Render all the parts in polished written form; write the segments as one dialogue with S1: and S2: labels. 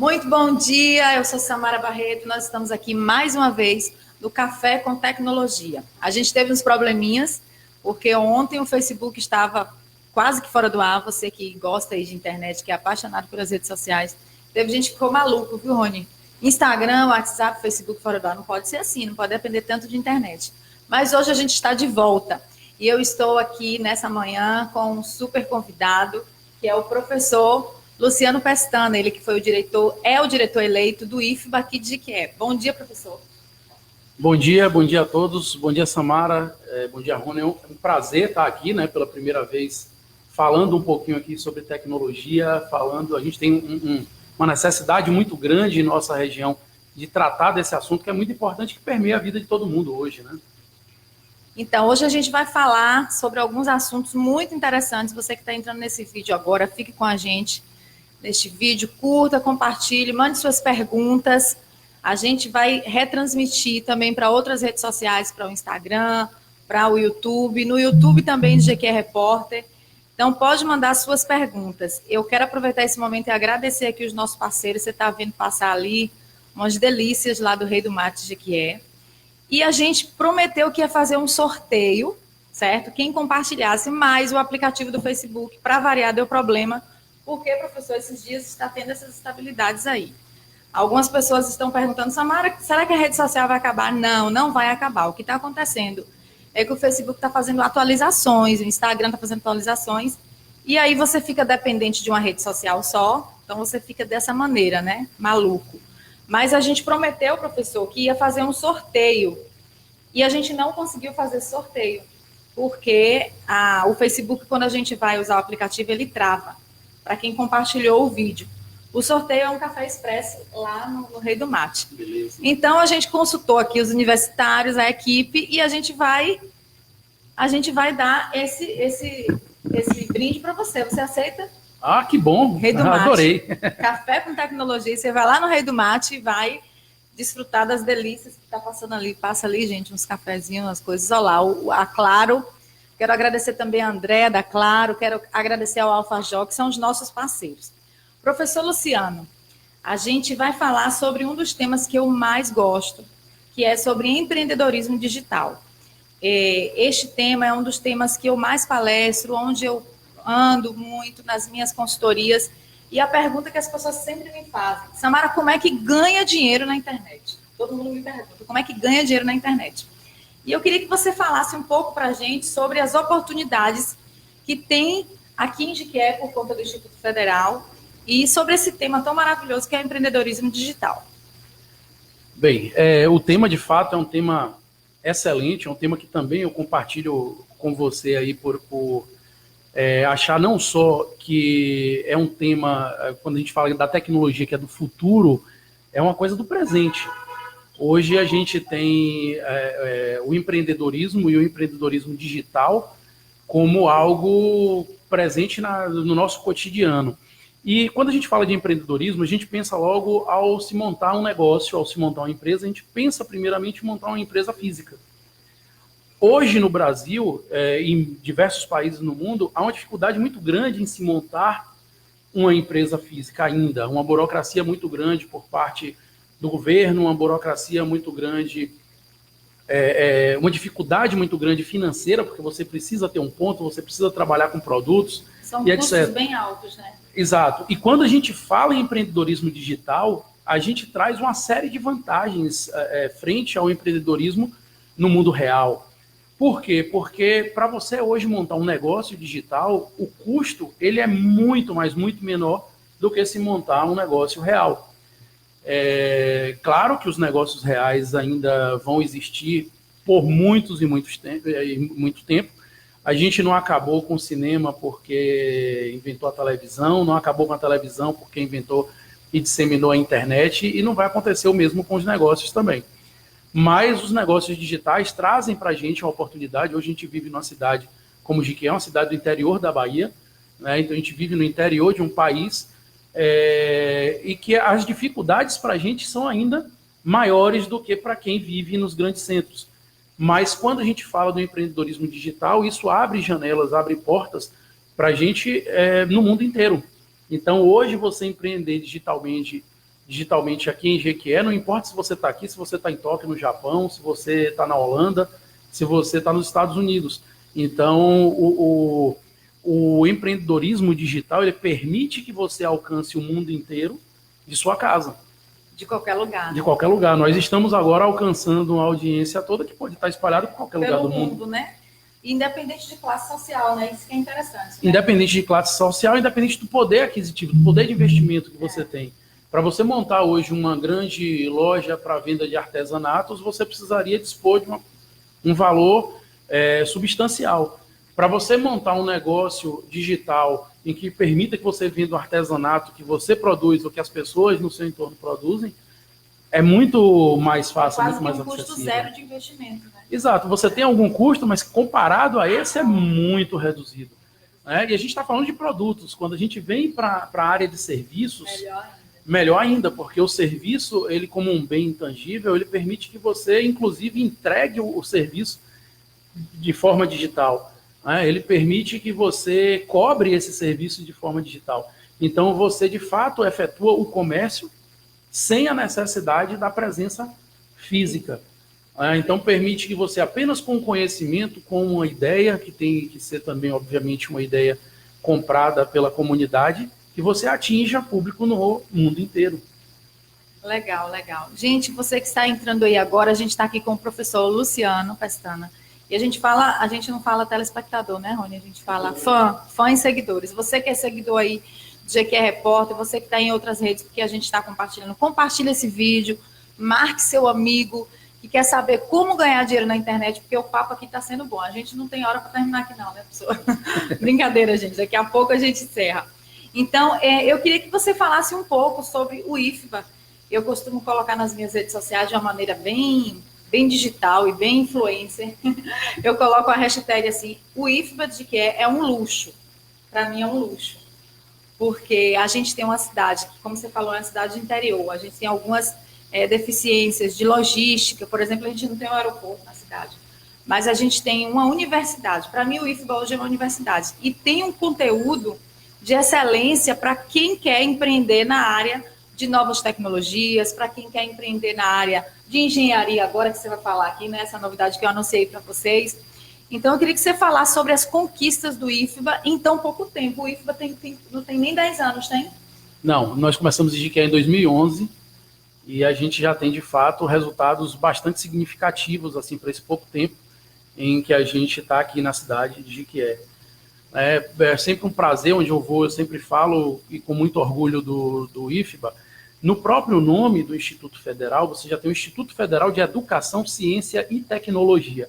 S1: Muito bom dia, eu sou Samara Barreto, nós estamos aqui mais uma vez no Café com Tecnologia. A gente teve uns probleminhas, porque ontem o Facebook estava quase que fora do ar, você que gosta aí de internet, que é apaixonado pelas redes sociais, teve gente que ficou maluco, viu, Rony? Instagram, WhatsApp, Facebook fora do ar, não pode ser assim, não pode depender tanto de internet. Mas hoje a gente está de volta e eu estou aqui nessa manhã com um super convidado, que é o professor Luciano Pestana, ele que foi o diretor eleito do IFBA aqui de Jequié. Bom dia, professor.
S2: Bom dia a todos. Bom dia, Samara. Bom dia, Rony. É um prazer estar aqui, né, pela primeira vez, falando um pouquinho aqui sobre tecnologia, a gente tem uma necessidade muito grande em nossa região de tratar desse assunto, que é muito importante, que permeia a vida de todo mundo hoje, né?
S1: Então, hoje a gente vai falar sobre alguns assuntos muito interessantes. Você que está entrando nesse vídeo agora, fique com a gente neste vídeo, curta, compartilhe, mande suas perguntas. A gente vai retransmitir também para outras redes sociais, para o Instagram, para o YouTube. No YouTube também de GQ Repórter. Então, pode mandar suas perguntas. Eu quero aproveitar esse momento e agradecer aqui os nossos parceiros. Você está vendo passar ali umas delícias lá do Rei do Mate de Jequié. E a gente prometeu que ia fazer um sorteio, certo? Quem compartilhasse mais o aplicativo do Facebook, para variar, deu problema, porque, professor, esses dias está tendo essas instabilidades aí. Algumas pessoas estão perguntando, Samara, será que a rede social vai acabar? Não, não vai acabar. O que está acontecendo é que o Facebook está fazendo atualizações, o Instagram está fazendo atualizações, e aí você fica dependente de uma rede social só, então você fica dessa maneira, né? Maluco. Mas a gente prometeu, professor, que ia fazer um sorteio. E a gente não conseguiu fazer esse sorteio. Porque o Facebook, quando a gente vai usar o aplicativo, ele trava. Para quem compartilhou o vídeo. O sorteio é um café expresso lá no Rei do Mate.
S2: Beleza.
S1: Então, a gente consultou aqui os universitários, a equipe, e a gente vai dar esse brinde para você. Você aceita?
S2: Ah, que bom!
S1: Rei do Mate.
S2: Adorei!
S1: Café com tecnologia. Você vai lá no Rei do Mate e vai desfrutar das delícias que está passando ali. Passa ali, gente, uns cafezinhos, umas coisas. Olha lá, a Claro. Quero agradecer também a André da Claro. Quero agradecer ao AlphaJó, que são os nossos parceiros. Professor Luciano, a gente vai falar sobre um dos temas que eu mais gosto, que é sobre empreendedorismo digital. Este tema é um dos temas que eu mais palestro, onde eu ando muito nas minhas consultorias, e a pergunta que as pessoas sempre me fazem, Samara, como é que ganha dinheiro na internet? Todo mundo me pergunta, como é que ganha dinheiro na internet? E eu queria que você falasse um pouco para a gente sobre as oportunidades que tem aqui em Jequié por conta do Instituto Federal e sobre esse tema tão maravilhoso que é o empreendedorismo digital.
S2: Bem, o tema de fato é um tema excelente, é um tema que também eu compartilho com você aí por achar não só que é um tema, quando a gente fala da tecnologia que é do futuro, é uma coisa do presente. Hoje a gente tem o empreendedorismo e o empreendedorismo digital como algo presente no nosso cotidiano. E quando a gente fala de empreendedorismo, a gente pensa logo ao se montar um negócio, ao se montar uma empresa, a gente pensa primeiramente em montar uma empresa física. Hoje no Brasil, em diversos países no mundo, há uma dificuldade muito grande em se montar uma empresa física ainda, uma burocracia muito grande por parte do governo, uma burocracia muito grande, uma dificuldade muito grande financeira, porque você precisa ter um ponto, você precisa trabalhar com produtos.
S1: São
S2: e
S1: custos
S2: etc.
S1: bem altos, né?
S2: Exato. E quando a gente fala em empreendedorismo digital, a gente traz uma série de vantagens frente ao empreendedorismo no mundo real. Por quê? Porque para você hoje montar um negócio digital, o custo ele é muito menor do que se montar um negócio real. Claro que os negócios reais ainda vão existir por muito tempo. A gente não acabou com o cinema porque inventou a televisão, não acabou com a televisão porque inventou e disseminou a internet, e não vai acontecer o mesmo com os negócios também. Mas os negócios digitais trazem para a gente uma oportunidade. Hoje a gente vive numa cidade como Jequié, uma cidade do interior da Bahia, né? Então a gente vive no interior de um país e que as dificuldades para a gente são ainda maiores do que para quem vive nos grandes centros. Mas quando a gente fala do empreendedorismo digital, isso abre janelas, abre portas para a gente no mundo inteiro. Então hoje você empreender digitalmente digitalmente aqui em Jequié, não importa se você está aqui, se você está em Tóquio, no Japão, se você está na Holanda, se você está nos Estados Unidos. Então, o empreendedorismo digital, ele permite que você alcance o mundo inteiro de sua casa.
S1: De qualquer lugar.
S2: De qualquer lugar. Nós estamos agora alcançando uma audiência toda que pode estar espalhada por qualquer lugar do mundo.
S1: Né? Independente de classe social, né? Isso que é interessante. Né?
S2: Independente de classe social, independente do poder aquisitivo, do poder de investimento que você tem. Para você montar hoje uma grande loja para venda de artesanatos, você precisaria dispor de um valor substancial. Para você montar um negócio digital em que permita que você venda o artesanato que você produz ou que as pessoas no seu entorno produzem, é muito mais fácil, muito mais acessível.
S1: Quase um custo zero de investimento, né?
S2: Exato, você tem algum custo, mas comparado a esse é muito reduzido. Né? E a gente está falando de produtos. Quando a gente vem para a área de serviços, melhor ainda, porque o serviço, ele como um bem intangível, ele permite que você, inclusive, entregue o serviço de forma digital. Né? Ele permite que você cobre esse serviço de forma digital. Então, você, de fato, efetua o comércio sem a necessidade da presença física. Então, permite que você, apenas com conhecimento, com uma ideia, que tem que ser também, obviamente, uma ideia comprada pela comunidade, que você atinja público no mundo inteiro.
S1: Legal, legal. Gente, você que está entrando aí agora, a gente está aqui com o professor Luciano Pestana. E a gente não fala telespectador, né, Rony? A gente fala fã e seguidores. Você que é seguidor aí do Jequié Repórter, você que está em outras redes, porque a gente está compartilhando, compartilha esse vídeo, marque seu amigo que quer saber como ganhar dinheiro na internet, porque o papo aqui está sendo bom. A gente não tem hora para terminar aqui não, né, professor? Brincadeira, gente. Daqui a pouco a gente encerra. Então, eu queria que você falasse um pouco sobre o IFBA. Eu costumo colocar nas minhas redes sociais de uma maneira bem digital e bem influencer. Eu coloco a hashtag assim, o IFBA de Jequié é um luxo. Para mim é um luxo. Porque a gente tem uma cidade, que, como você falou, é uma cidade interior. A gente tem algumas deficiências de logística. Por exemplo, a gente não tem um aeroporto na cidade. Mas a gente tem uma universidade. Para mim, o IFBA hoje é uma universidade. E tem um conteúdo de excelência para quem quer empreender na área de novas tecnologias, para quem quer empreender na área de engenharia, agora que você vai falar aqui, né, essa novidade que eu anunciei para vocês. Então, eu queria que você falasse sobre as conquistas do IFBA em tão pouco tempo. O IFBA não tem nem 10 anos, tem?
S2: Não, nós começamos em Jequié em 2011 e a gente já tem, de fato, resultados bastante significativos assim, para esse pouco tempo em que a gente está aqui na cidade de Jequié. É sempre um prazer, onde eu vou, eu sempre falo, e com muito orgulho do IFBA, no próprio nome do Instituto Federal, você já tem o Instituto Federal de Educação, Ciência e Tecnologia.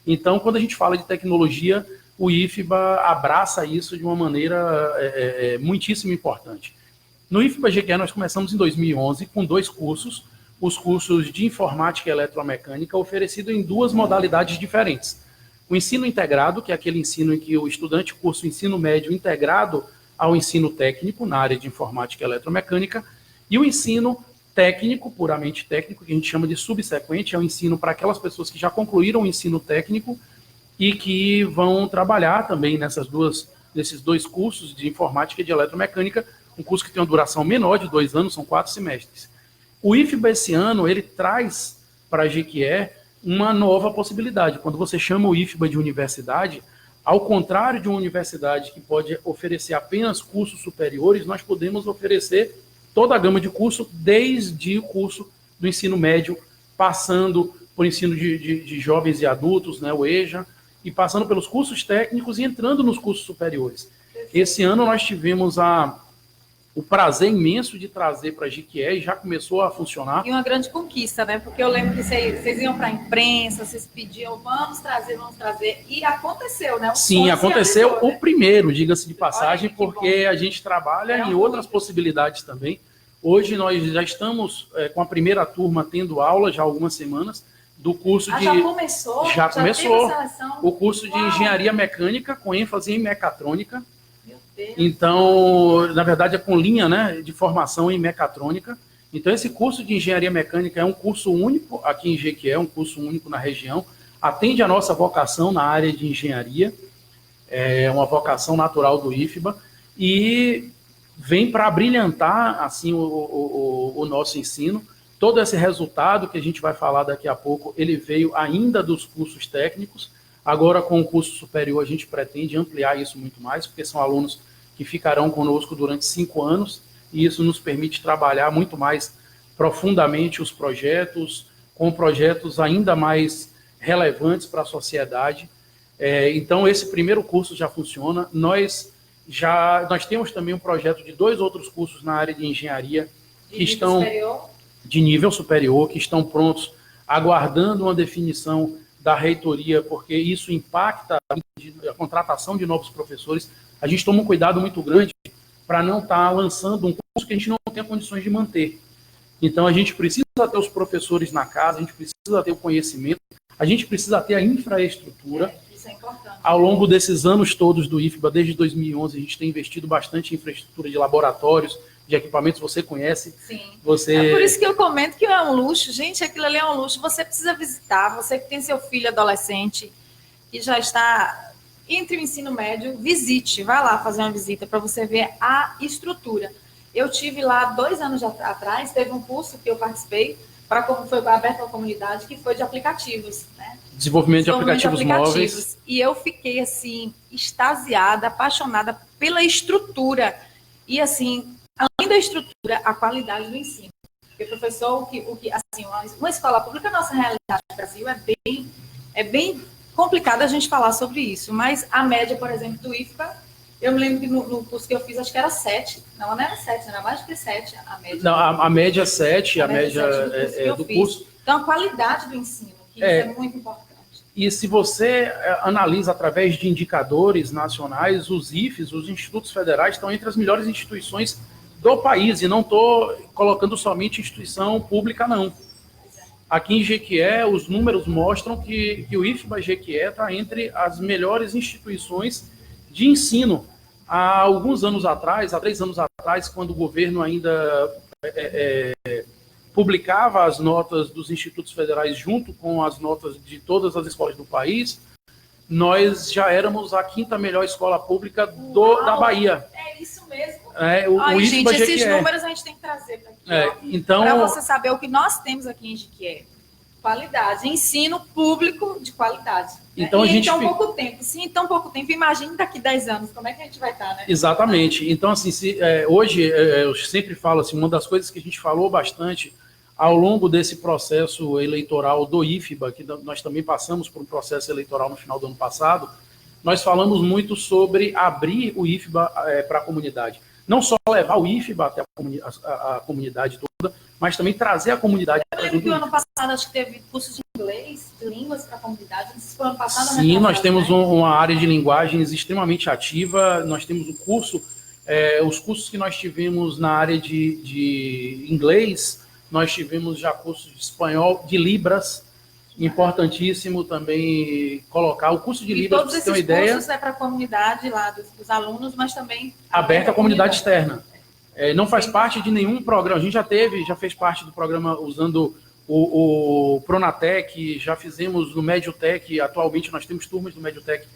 S2: Então, quando a gente fala de tecnologia, o IFBA abraça isso de uma maneira muitíssimo importante. No IFBA Jequié, nós começamos em 2011 com 2 cursos, os cursos de Informática e Eletromecânica, oferecidos em 2 modalidades diferentes. O ensino integrado, que é aquele ensino em que o estudante cursa o ensino médio integrado ao ensino técnico na área de Informática e Eletromecânica, e o ensino técnico, puramente técnico, que a gente chama de subsequente, é o ensino para aquelas pessoas que já concluíram o ensino técnico e que vão trabalhar também nesses 2 cursos de Informática e de Eletromecânica, um curso que tem uma duração menor de 2 anos, são 4 semestres. O IFBA esse ano, ele traz para a Jequié uma nova possibilidade. Quando você chama o IFBA de universidade, ao contrário de uma universidade que pode oferecer apenas cursos superiores, nós podemos oferecer toda a gama de curso, desde o curso do ensino médio, passando por ensino de jovens e adultos, né, o EJA, e passando pelos cursos técnicos e entrando nos cursos superiores. Esse ano nós tivemos o prazer imenso de trazer para a Jequié e já começou a funcionar.
S1: E uma grande conquista, né? Porque eu lembro que vocês iam para a imprensa, vocês pediam, vamos trazer, e aconteceu, né?
S2: Sim, aconteceu o primeiro, diga-se de passagem, porque a gente trabalha em outras possibilidades também. Hoje nós já estamos com a primeira turma tendo aula já há algumas semanas do curso de...
S1: Já começou?
S2: Já começou o curso de Engenharia Mecânica com ênfase em Mecatrônica. Então, na verdade, é com linha, né, de formação em mecatrônica. Então, esse curso de engenharia mecânica é um curso único aqui em Jequié, é um curso único na região, atende a nossa vocação na área de engenharia, é uma vocação natural do IFBA, e vem para brilhantar assim o nosso ensino. Todo esse resultado que a gente vai falar daqui a pouco, ele veio ainda dos cursos técnicos. Agora, com o curso superior, a gente pretende ampliar isso muito mais, porque são alunos que ficarão conosco durante 5 anos, e isso nos permite trabalhar muito mais profundamente os projetos, com projetos ainda mais relevantes para a sociedade. Então, esse primeiro curso já funciona. Nós temos também um projeto de 2 outros cursos na área de engenharia que estão de nível superior, que estão prontos, aguardando uma definição da reitoria, porque isso impacta a contratação de novos professores. A gente toma um cuidado muito grande para não estar lançando um curso que a gente não tem condições de manter. Então, a gente precisa ter os professores na casa, a gente precisa ter o conhecimento, a gente precisa ter a infraestrutura.
S1: Isso é importante.
S2: Ao longo desses anos todos do IFBA, desde 2011, a gente tem investido bastante em infraestrutura de laboratórios, de equipamentos, você conhece.
S1: Sim.
S2: É
S1: por isso que eu comento que é um luxo. Gente, aquilo ali é um luxo. Você precisa visitar, você que tem seu filho adolescente, que já está entre o ensino médio, visite, vai lá fazer uma visita para você ver a estrutura. Eu tive lá 2 anos atrás, teve um curso que eu participei, foi aberto à comunidade, que foi de aplicativos, né?
S2: Desenvolvimento de aplicativos móveis.
S1: E eu fiquei, assim, extasiada, apaixonada pela estrutura. E, assim, além da estrutura, a qualidade do ensino. Porque, professor, assim, uma escola pública, a nossa realidade no Brasil é bem complicado a gente falar sobre isso. Mas a média, por exemplo, do IFBA, eu me lembro que no curso que eu fiz, acho que era 7. Não era 7, era mais do que 7 a média.
S2: Não, a média é 7, a média do curso.
S1: Então, a qualidade do ensino, que isso é muito importante.
S2: E se você analisa através de indicadores nacionais, os IFES, os institutos federais, estão entre as melhores instituições do país. E não estou colocando somente instituição pública, não. Aqui em Jequié, os números mostram que o IFBA Jequié está entre as melhores instituições de ensino. Há alguns anos atrás, há 3 anos atrás, quando o governo ainda publicava as notas dos institutos federais junto com as notas de todas as escolas do país, nós já éramos a 5ª melhor escola pública da Bahia.
S1: É isso mesmo.
S2: O
S1: gente, esses números a gente tem que trazer para aqui.
S2: Então,
S1: para você saber o que nós temos aqui em Jequié. Qualidade, ensino público de qualidade.
S2: Então,
S1: em tão pouco tempo. Sim, em tão pouco tempo. Imagine daqui 10 anos, como é que a gente vai estar, né?
S2: Exatamente. Então, assim, hoje, eu sempre falo assim, uma das coisas que a gente falou bastante ao longo desse processo eleitoral do IFBA, que nós também passamos por um processo eleitoral no final do ano passado, nós falamos muito sobre abrir o IFBA para a comunidade. Não só levar o IFBA até a comunidade toda, mas também trazer a comunidade.
S1: Eu lembro que o ano passado acho que teve cursos de inglês, de línguas para a comunidade. Não sei se foi ano passado.
S2: Sim, nós temos uma área de linguagens extremamente ativa. Nós temos o curso, os cursos que nós tivemos na área de inglês, nós tivemos já cursos de espanhol, de Libras, importantíssimo também colocar o curso de Libras, para você ter uma ideia.
S1: Todos esses cursos para a comunidade lá dos alunos, mas também
S2: aberto à comunidade externa. Não faz parte de nenhum programa. A gente já fez parte do programa usando o Pronatec, já fizemos no Mediotec. Atualmente nós temos turmas do Mediotec,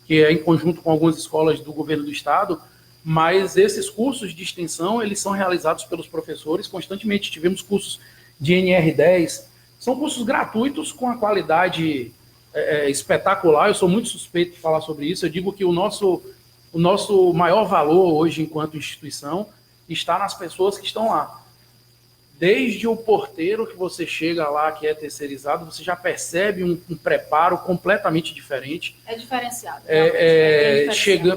S2: que é em conjunto com algumas escolas do governo do estado. Mas esses cursos de extensão, eles são realizados pelos professores constantemente. Tivemos cursos de NR10, são cursos gratuitos com a qualidade espetacular. Eu sou muito suspeito de falar sobre isso. Eu digo que o nosso maior valor hoje, enquanto instituição, está nas pessoas que estão lá. Desde o porteiro que você chega lá, que é terceirizado, você já percebe um preparo completamente diferente.
S1: É diferenciado.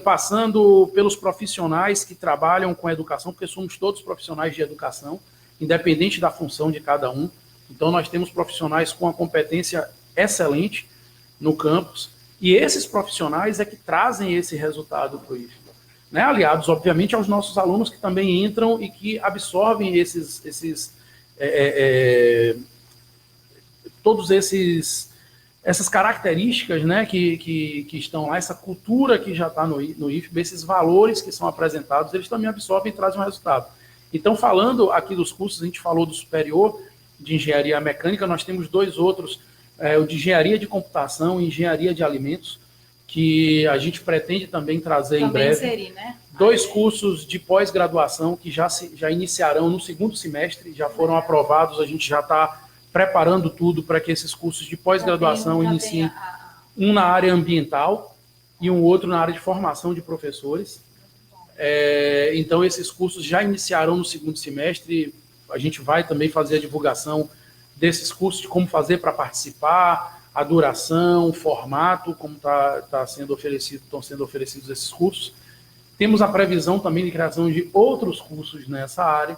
S2: Passando pelos profissionais que trabalham com educação, porque somos todos profissionais de educação, independente da função de cada um. Então, nós temos profissionais com a competência excelente no campus, e esses profissionais é que trazem esse resultado para o IFBA. Né, aliados, obviamente, aos nossos alunos que também entram e que absorvem todos essas características, né, que estão lá, essa cultura que já está no IFBA, esses valores que são apresentados, eles também absorvem e trazem um resultado. Então, falando aqui dos cursos, a gente falou do superior de engenharia mecânica, nós temos 2 outros, o de engenharia de computação e engenharia de alimentos, que a gente pretende também trazer em breve.
S1: Inserir, né?
S2: 2 cursos de pós-graduação que já iniciarão no segundo semestre, já foram aprovados, a gente já está preparando tudo para que esses cursos de pós-graduação iniciem, um na área ambiental e um outro na área de formação de professores. Então, esses cursos já iniciarão no segundo semestre, a gente vai também fazer a divulgação desses cursos, de como fazer para participar, a duração, o formato, como estão sendo oferecidos esses cursos. Temos a previsão também de criação de outros cursos nessa área.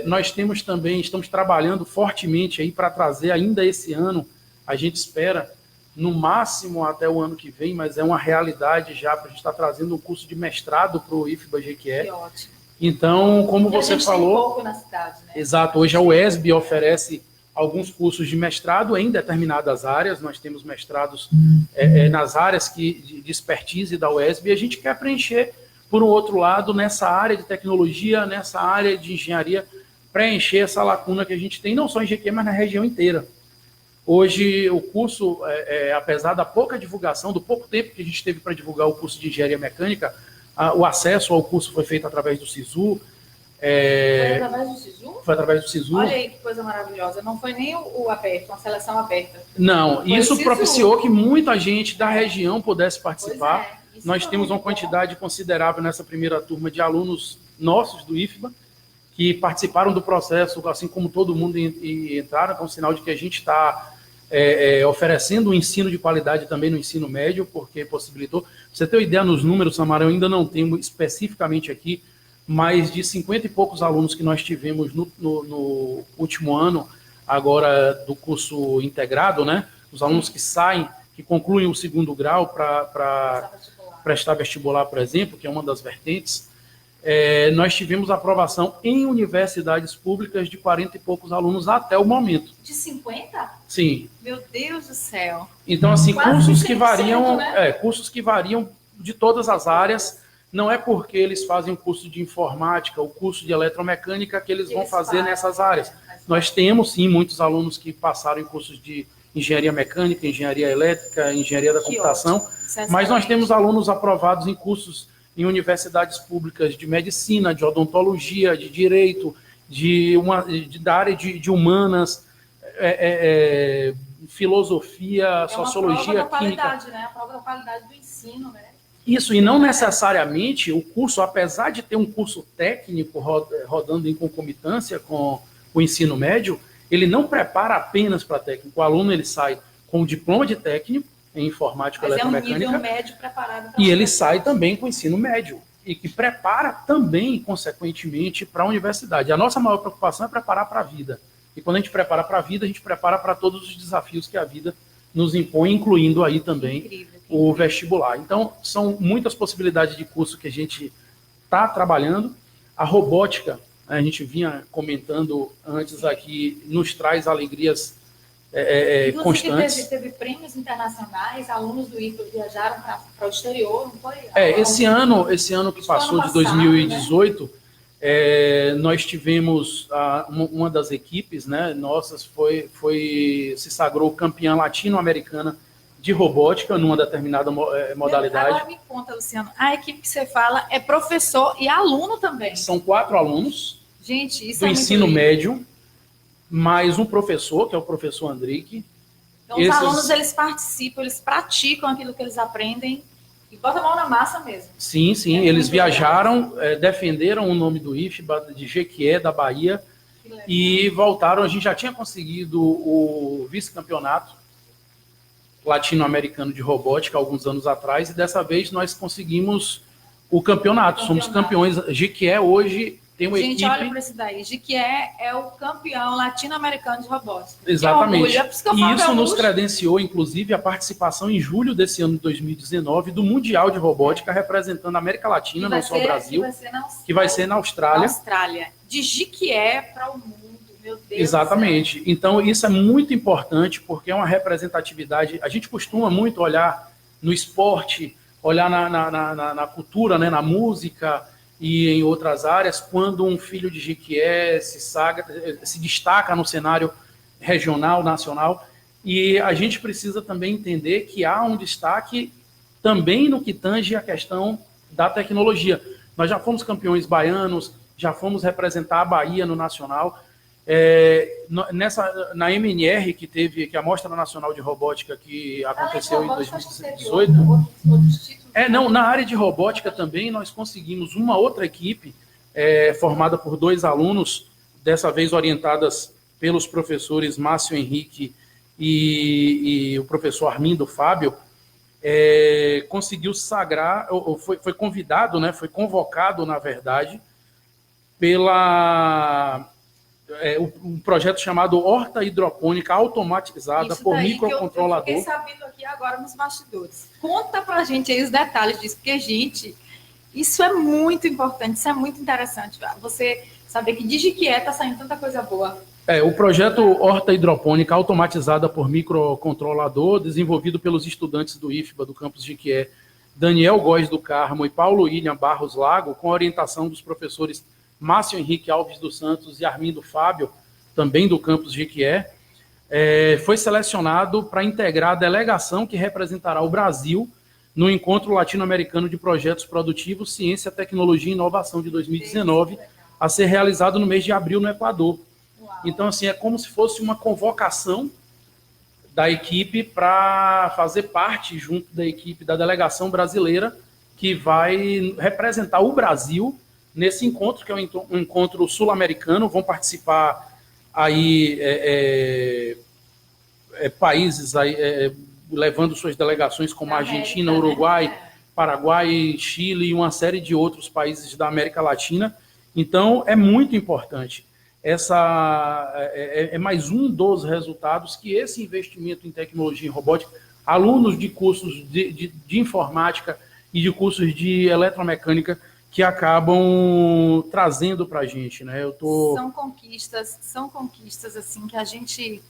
S2: Nós estamos trabalhando fortemente aí para trazer ainda esse ano, a gente espera, no máximo até o ano que vem, mas é uma realidade já, para a gente estar trazendo um curso de mestrado para o IFBA GQE.
S1: Que ótimo.
S2: Então, como você falou...
S1: Tem pouco na cidade, né?
S2: Exato, hoje a UESB oferece alguns cursos de mestrado em determinadas áreas, nós temos mestrados nas áreas de expertise da UESB, e a gente quer preencher, por um outro lado, nessa área de tecnologia, nessa área de engenharia, preencher essa lacuna que a gente tem, não só em GQ, mas na região inteira. Hoje, o curso, apesar da pouca divulgação, do pouco tempo que a gente teve para divulgar o curso de engenharia mecânica, o acesso ao curso foi feito através do SISU.
S1: Foi através do SISU?
S2: Foi através do SISU.
S1: Olha aí que coisa maravilhosa. Não foi nem o aberto, uma seleção aberta.
S2: Não, isso propiciou que muita gente da região pudesse participar. Nós temos uma quantidade considerável nessa primeira turma de alunos nossos do IFBA, que participaram do processo, assim como todo mundo entraram, com sinal de que a gente está oferecendo um ensino de qualidade também no ensino médio, porque possibilitou. Pra você ter uma ideia nos números, Samara, eu ainda não tenho especificamente aqui, mas de 50 e poucos alunos que nós tivemos no último ano, agora do curso integrado, né? Os alunos que saem, que concluem o segundo grau para prestar vestibular, por exemplo, que é uma das vertentes, nós tivemos aprovação em universidades públicas de 40 e poucos alunos até o momento.
S1: De 50?
S2: Sim.
S1: Meu Deus do céu.
S2: Então, assim, cursos que
S1: 100%,
S2: variam,
S1: né?
S2: Cursos que variam de todas as áreas. Não é porque eles fazem o curso de informática, o curso de eletromecânica que eles vão fazer nessas áreas. Nós temos, sim, muitos alunos que passaram em cursos de engenharia mecânica, engenharia elétrica, engenharia da computação, mas nós temos alunos aprovados em cursos em universidades públicas de medicina, de odontologia, de direito, da área de humanas, filosofia, sociologia,
S1: a prova da
S2: química.
S1: Qualidade, né? A prova da qualidade do ensino, né?
S2: Isso, e não necessariamente o curso, apesar de ter um curso técnico rodando em concomitância com o ensino médio, ele não prepara apenas para técnico. O aluno ele sai com o diploma de técnico em informática eletromecânica.
S1: É um nível médio preparado.
S2: E ele sai também com o ensino médio, e que prepara também, consequentemente, para a universidade. A nossa maior preocupação é preparar para a vida. E quando a gente prepara para a vida, a gente prepara para todos os desafios que a vida nos impõe, incluindo aí também o vestibular. Então, são muitas possibilidades de curso que a gente está trabalhando. A robótica, a gente vinha comentando antes aqui, nos traz alegrias constantes.
S1: Teve prêmios internacionais, alunos do IFBA viajaram para o exterior, não foi?
S2: Esse ano que passou, de 2018, nós tivemos uma das equipes, né, nossas, se sagrou campeã latino-americana de robótica numa determinada modalidade.
S1: Agora me conta, Luciano, a equipe que você fala é professor e aluno também.
S2: São 4 alunos.
S1: Gente, isso
S2: do ensino médio, mais um professor, que é o professor Andrique.
S1: Então, os alunos, eles participam, eles praticam aquilo que eles aprendem e botam a mão na massa mesmo.
S2: Sim, eles viajaram, defenderam o nome do IFBA, de Jequié, da Bahia, e voltaram. A gente já tinha conseguido o vice-campeonato latino-americano de robótica alguns anos atrás, e dessa vez nós conseguimos o campeonato. Somos campeões. Jequié hoje tem uma equipe...
S1: Gente, olha para esse daí. Jequié é o campeão latino-americano de robótica.
S2: Exatamente. E isso nos credenciou, inclusive, a participação em julho desse ano de 2019 do Mundial de Robótica, representando a América Latina, não só o Brasil, que vai ser na Austrália.
S1: De Jequié para o mundo. Meu Deus.
S2: Exatamente. Então, isso é muito importante, porque é uma representatividade. A gente costuma muito olhar no esporte, olhar na cultura, né, na música e em outras áreas, quando um filho de Jequié se destaca no cenário regional, nacional. E a gente precisa também entender que há um destaque também no que tange a questão da tecnologia. Nós já fomos campeões baianos, já fomos representar a Bahia no Nacional. Na MNR, que é a Mostra Nacional de Robótica, que aconteceu em 2018. Não, na área de robótica também nós conseguimos uma outra equipe formada por 2 alunos, dessa vez orientadas pelos professores Márcio Henrique e o professor Armindo Fábio, conseguiu sagrar, ou foi convidado, né, foi convocado, na verdade, pela um projeto chamado Horta Hidropônica Automatizada por Microcontrolador.
S1: Eu fiquei sabendo aqui agora nos bastidores. Conta pra gente aí os detalhes disso, porque, gente, isso é muito importante, isso é muito interessante. Você saber que de Jequié está saindo tanta coisa boa.
S2: O projeto Horta Hidropônica Automatizada por Microcontrolador, desenvolvido pelos estudantes do IFBA do campus Jequié, Daniel Góes do Carmo e Paulo William Barros Lago, com a orientação dos professores Márcio Henrique Alves dos Santos e Armindo Fábio, também do campus Jequié, foi selecionado para integrar a delegação que representará o Brasil no Encontro Latino-Americano de Projetos Produtivos, Ciência, Tecnologia e Inovação de 2019, a ser realizado no mês de abril no Equador. Então, assim, é como se fosse uma convocação da equipe para fazer parte, junto da equipe da delegação brasileira, que vai representar o Brasil nesse encontro, que é um encontro sul-americano. Vão participar aí países aí, levando suas delegações como a Argentina, Uruguai, Paraguai, Chile e uma série de outros países da América Latina. Então, é muito importante. Essa é mais um dos resultados que esse investimento em tecnologia e robótica, alunos de cursos de informática e de cursos de eletromecânica, que acabam trazendo para a gente, né?
S1: São conquistas assim que a gente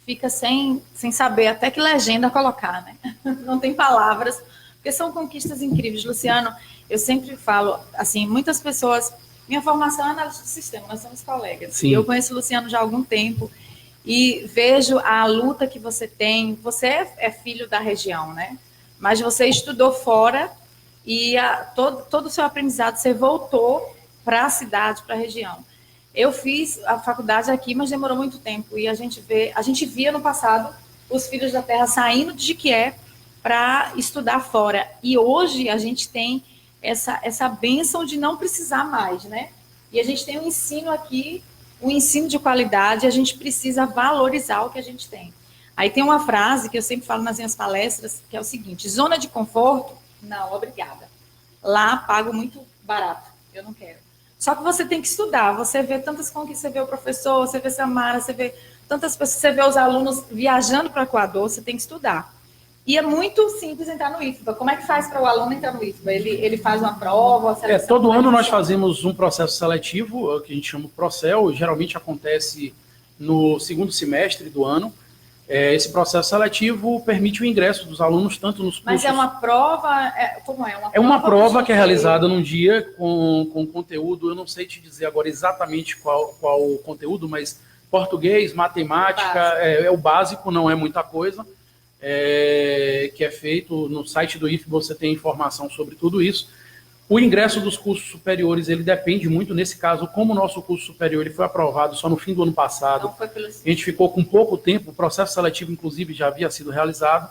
S1: fica sem saber até que legenda colocar, né? Não tem palavras, porque são conquistas incríveis. Luciano, eu sempre falo, assim, muitas pessoas... Minha formação é análise de sistema, nós somos colegas.
S2: Sim.
S1: Eu conheço o Luciano já há algum tempo e vejo a luta que você tem. Você é filho da região, né? Mas você estudou fora e todo o seu aprendizado você voltou para a cidade, para a região. Eu fiz a faculdade aqui, mas demorou muito tempo. E a gente via no passado os filhos da terra saindo de Jequié para estudar fora. E hoje a gente tem essa bênção de não precisar mais, né? E a gente tem um ensino aqui, um ensino de qualidade, a gente precisa valorizar o que a gente tem. Aí tem uma frase que eu sempre falo nas minhas palestras, que é o seguinte: zona de conforto? Não, obrigada. Lá pago muito barato, eu não quero. Só que você tem que estudar, você vê tantas conquistas, você vê o professor, você vê Samara, você vê tantas pessoas, você vê os alunos viajando para o Equador, você tem que estudar. E é muito simples entrar no IFBA. Como é que faz para o aluno entrar no IFBA? Ele faz uma prova?
S2: Todo ano nós fazemos um processo seletivo, que a gente chama de Procel, geralmente acontece no segundo semestre do ano. Esse processo seletivo permite o ingresso dos alunos tanto nos cursos...
S1: Mas é uma prova? Como é?
S2: É uma prova que é realizada num dia com conteúdo, eu não sei te dizer agora exatamente qual o conteúdo, mas português, matemática, é o básico, não é muita coisa. Que é feito no site do IFBA, você tem informação sobre tudo isso. O ingresso dos cursos superiores, ele depende muito, nesse caso, como o nosso curso superior ele foi aprovado só no fim do ano passado, a gente ficou com pouco tempo, o processo seletivo, inclusive, já havia sido realizado,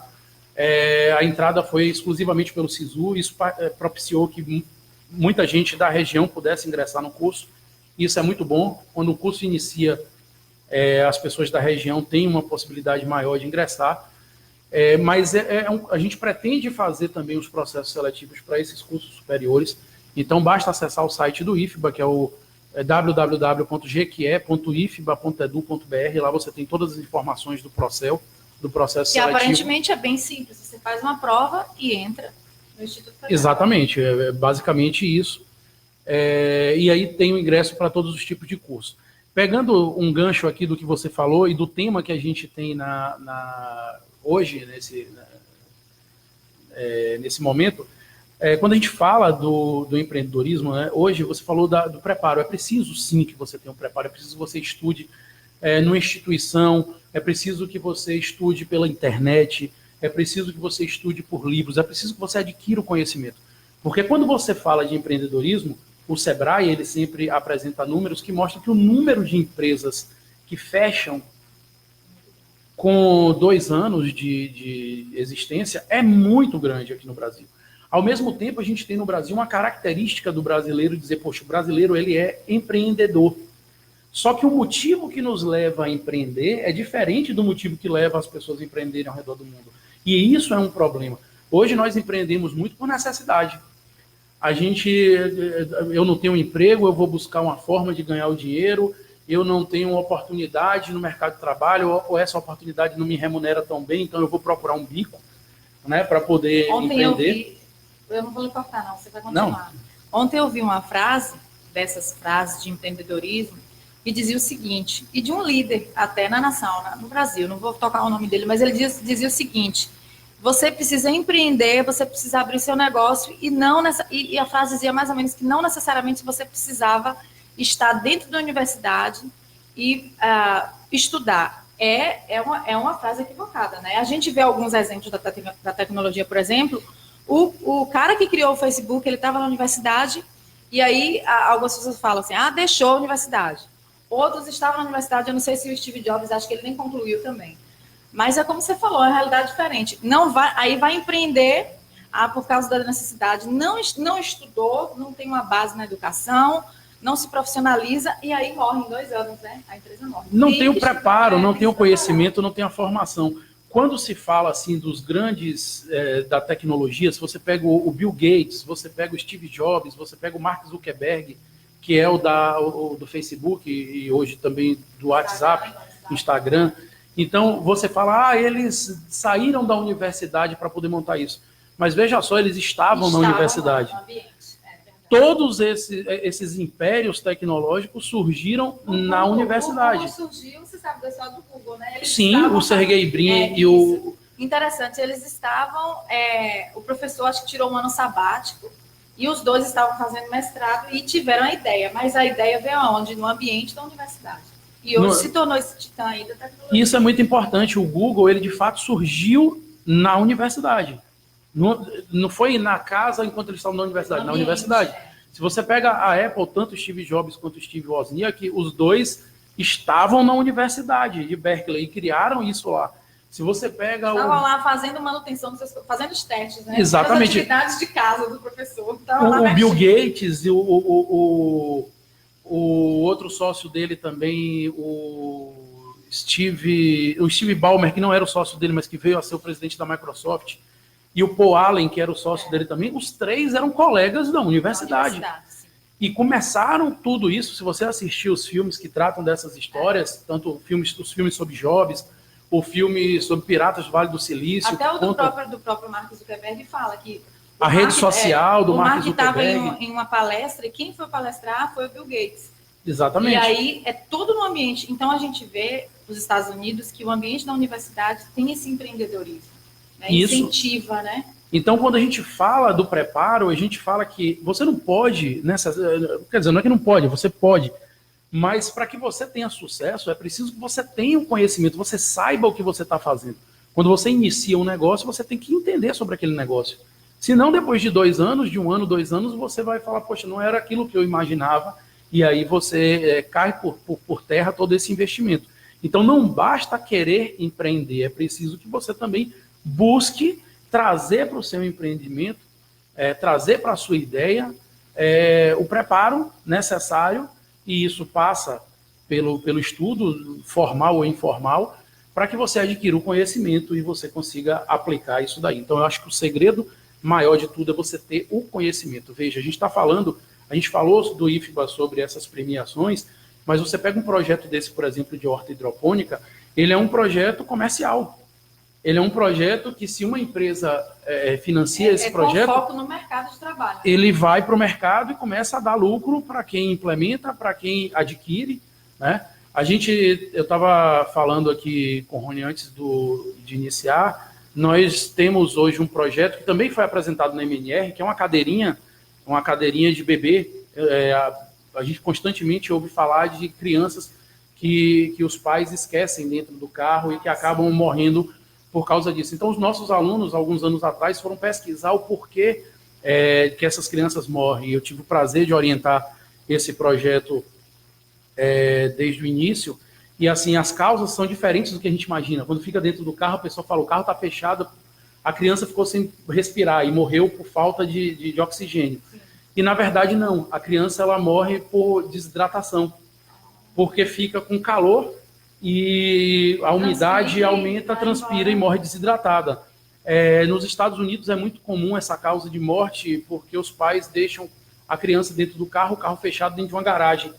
S2: a entrada foi exclusivamente pelo SISU, isso propiciou que muita gente da região pudesse ingressar no curso, isso é muito bom. Quando o curso inicia, as pessoas da região têm uma possibilidade maior de ingressar. Mas a gente pretende fazer também os processos seletivos para esses cursos superiores. Então, basta acessar o site do IFBA, que é o www.gque.ifba.edu.br. Lá você tem todas as informações do processo seletivo.
S1: Que aparentemente é bem simples. Você faz uma prova e entra no Instituto Federal.
S2: Exatamente, é basicamente isso. E aí tem o ingresso para todos os tipos de curso. Pegando um gancho aqui do que você falou e do tema que a gente tem hoje, nesse momento, quando a gente fala do empreendedorismo, né, hoje você falou do preparo. É preciso sim que você tenha um preparo, é preciso que você estude numa instituição, é preciso que você estude pela internet, é preciso que você estude por livros, é preciso que você adquira o conhecimento. Porque quando você fala de empreendedorismo, o Sebrae ele sempre apresenta números que mostram que o número de empresas que fecham com 2 anos de existência é muito grande aqui no Brasil. Ao mesmo tempo, a gente tem no Brasil uma característica do brasileiro dizer, poxa, o brasileiro ele é empreendedor. Só que o motivo que nos leva a empreender é diferente do motivo que leva as pessoas a empreenderem ao redor do mundo. E isso é um problema. Hoje nós empreendemos muito por necessidade. Eu não tenho um emprego, eu vou buscar uma forma de ganhar o dinheiro, eu não tenho uma oportunidade no mercado de trabalho, ou essa oportunidade não me remunera tão bem, então eu vou procurar um bico, né, para poder empreender.
S1: Eu não vou lhe cortar, não, você vai continuar. Não. Ontem eu vi uma frase, dessas frases de empreendedorismo, que dizia o seguinte, e de um líder até na nação, no Brasil, não vou tocar o nome dele, mas ele dizia o seguinte: você precisa empreender, você precisa abrir seu negócio, e a frase dizia mais ou menos que não necessariamente você precisava estar dentro da universidade e estudar. É uma frase equivocada, né? A gente vê alguns exemplos da tecnologia, por exemplo, o cara que criou o Facebook, ele estava na universidade, e aí algumas pessoas falam assim, deixou a universidade. Outros estavam na universidade, eu não sei se o Steve Jobs, acho que ele nem concluiu também. Mas é como você falou, é uma realidade diferente. Aí vai empreender por causa da necessidade. Não estudou, não tem uma base na educação, não se profissionaliza, e aí morre em 2 anos, né? A empresa morre.
S2: Não tem o preparo, não tem o conhecimento, não tem a formação. Quando se fala assim dos grandes da tecnologia, se você pega o Bill Gates, você pega o Steve Jobs, você pega o Mark Zuckerberg, que é o do Facebook e hoje também do WhatsApp, Instagram. Então, você fala, eles saíram da universidade para poder montar isso. Mas veja só, eles estavam na universidade. Todos esses impérios tecnológicos surgiram na universidade.
S1: O Google surgiu, você sabe, só do Google, né?
S2: Sim, o Sergey Brin e o...
S1: Interessante, eles estavam... o professor, acho que tirou um ano sabático, e os dois estavam fazendo mestrado e tiveram a ideia. Mas a ideia veio aonde? No ambiente da universidade. E hoje se tornou esse titã aí da tecnologia.
S2: Isso é muito importante. O Google, ele de fato surgiu na universidade. Não foi na casa enquanto eles estavam na universidade, na universidade. Se você pega a Apple, tanto Steve Jobs quanto Steve Wozniak, os dois estavam na universidade de Berkeley e criaram isso lá. Se você pega
S1: estavam lá fazendo manutenção, fazendo os testes, né?
S2: Exatamente.
S1: As atividades de casa do professor.
S2: O Bill Gates e o outro sócio dele também, o Steve Ballmer, que não era o sócio dele, mas que veio a ser o presidente da Microsoft, e o Paul Allen, que era o sócio dele também, os 3 eram colegas da universidade. E começaram tudo isso, se você assistir os filmes que tratam dessas histórias, tanto os filmes sobre Jobs, o filme sobre Piratas do Vale do Silício.
S1: Até o do próprio Mark Zuckerberg fala que
S2: a rede social do Mark Zuckerberg.
S1: O Mark estava em uma palestra e quem foi palestrar foi o Bill Gates.
S2: Exatamente.
S1: E aí é todo no ambiente. Então a gente vê nos Estados Unidos que o ambiente da universidade tem esse empreendedorismo, né? Incentiva, né?
S2: Então, quando a gente fala do preparo, a gente fala que você não pode, quer dizer, não é que não pode, você pode, mas para que você tenha sucesso, é preciso que você tenha um conhecimento, você saiba o que você está fazendo. Quando você inicia um negócio, você tem que entender sobre aquele negócio. Senão, depois de 2 anos, de 1 ano, 2 anos, você vai falar, poxa, não era aquilo que eu imaginava, e aí você cai por terra todo esse investimento. Então, não basta querer empreender, é preciso que você também busque trazer para o seu empreendimento, trazer para a sua ideia o preparo necessário, e isso passa pelo estudo formal ou informal, para que você adquira o conhecimento e você consiga aplicar isso daí. Então, eu acho que o segredo maior de tudo é você ter o conhecimento. Veja, a gente falou do IFBA sobre essas premiações, mas você pega um projeto desse, por exemplo, de horta hidropônica, ele é um projeto comercial. Ele é um projeto que, se uma empresa financia esse projeto...
S1: com foco no mercado de trabalho.
S2: Ele vai para o mercado e começa a dar lucro para quem implementa, para quem adquire, né? Eu estava falando aqui com o Rony antes de iniciar, nós temos hoje um projeto que também foi apresentado na MNR, que é uma cadeirinha de bebê. A gente constantemente ouve falar de crianças que os pais esquecem dentro do carro e que acabam morrendo por causa disso. Então, os nossos alunos, alguns anos atrás, foram pesquisar o porquê que essas crianças morrem. Eu tive o prazer de orientar esse projeto desde o início. E, assim, as causas são diferentes do que a gente imagina. Quando fica dentro do carro, a pessoa fala, o carro está fechado, a criança ficou sem respirar e morreu por falta de oxigênio. E, na verdade, não. A criança ela morre por desidratação, porque fica com calor e a umidade aumenta, transpira e morre desidratada. Nos Estados Unidos é muito comum essa causa de morte, porque os pais deixam a criança dentro do carro, o carro fechado dentro de uma garagem.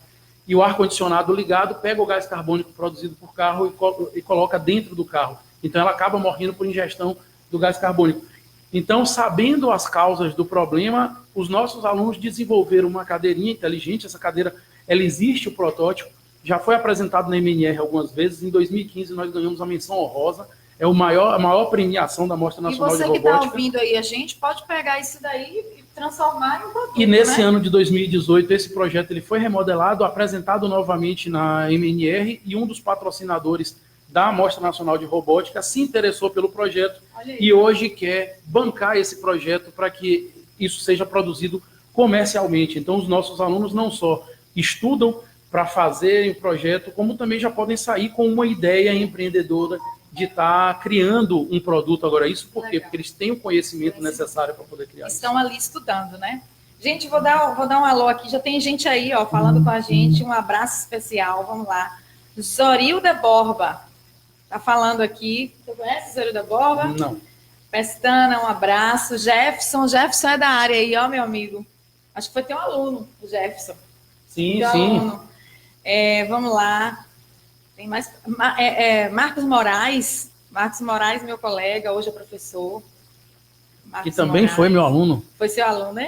S2: E o ar-condicionado ligado pega o gás carbônico produzido por carro e coloca dentro do carro. Então, ela acaba morrendo por ingestão do gás carbônico. Então, sabendo as causas do problema, os nossos alunos desenvolveram uma cadeirinha inteligente. Essa cadeira, ela existe, o protótipo, já foi apresentado na MNR algumas vezes. Em 2015, nós ganhamos a menção honrosa. É a maior premiação da Mostra Nacional de Robótica.
S1: E você que está ouvindo aí a gente, pode pegar isso daí e transformar em um produto,
S2: e nesse ano de 2018, esse projeto ele foi remodelado, apresentado novamente na MNR, e um dos patrocinadores da Mostra Nacional de Robótica se interessou pelo projeto e hoje quer bancar esse projeto para que isso seja produzido comercialmente. Então, os nossos alunos não só estudam para fazerem o projeto, como também já podem sair com uma ideia empreendedora de estar criando um produto. Agora, isso por quê? Porque eles têm o conhecimento necessário para poder criar.
S1: Estão ali estudando, né? Gente, vou dar um alô aqui. Já tem gente aí, ó, falando com a gente. Um abraço especial. Vamos lá. Zorilda Borba tá falando aqui. Você conhece Zorilda Borba?
S2: Não.
S1: Pestana, um abraço. Jefferson é da área aí, ó, meu amigo. Acho que foi teu aluno, o Jefferson.
S2: Sim.
S1: Vamos lá. Tem mais. Marcos Moraes, meu colega, hoje é professor.
S2: Que também foi meu aluno.
S1: Foi seu aluno.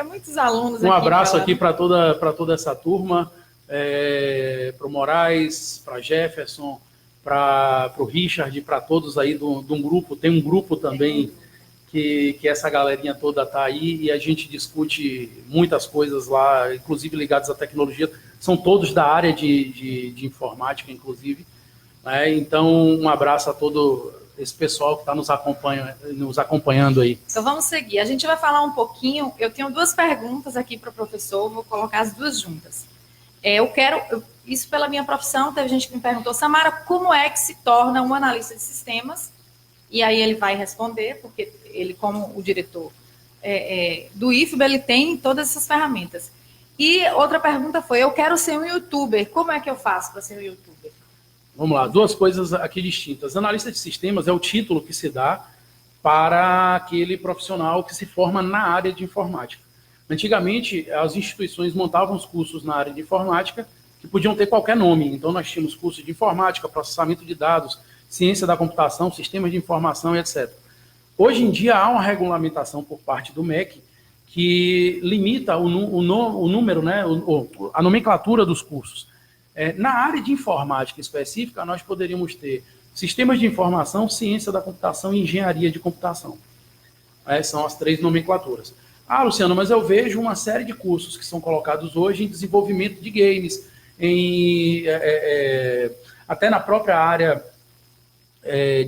S1: Muitos alunos.
S2: Um abraço aqui para toda essa turma, para o Moraes, para Jefferson, para o Richard, para todos aí de um grupo. Tem um grupo também que essa galerinha toda está aí e a gente discute muitas coisas lá, inclusive ligadas à tecnologia. São todos da área de informática, inclusive. Então, um abraço a todo esse pessoal que está nos acompanhando aí.
S1: Então, vamos seguir. A gente vai falar um pouquinho. Eu tenho duas perguntas aqui para o professor, vou colocar as duas juntas. Isso pela minha profissão, teve gente que me perguntou, Samara, como é que se torna um analista de sistemas? E aí ele vai responder, porque ele, como o diretor do IFBA, ele tem todas essas ferramentas. E outra pergunta foi, eu quero ser um youtuber, como é que eu faço para ser um youtuber?
S2: Vamos lá, duas coisas aqui distintas. Analista de sistemas é o título que se dá para aquele profissional que se forma na área de informática. Antigamente, as instituições montavam os cursos na área de informática que podiam ter qualquer nome. Então, nós tínhamos cursos de informática, processamento de dados, ciência da computação, sistemas de informação, etc. Hoje em dia, há uma regulamentação por parte do MEC que limita o número, né, a nomenclatura dos cursos. Na área de informática específica, nós poderíamos ter sistemas de informação, ciência da computação e engenharia de computação. São as três nomenclaturas. Ah, Luciano, mas eu vejo uma série de cursos que são colocados hoje em desenvolvimento de games, até na própria área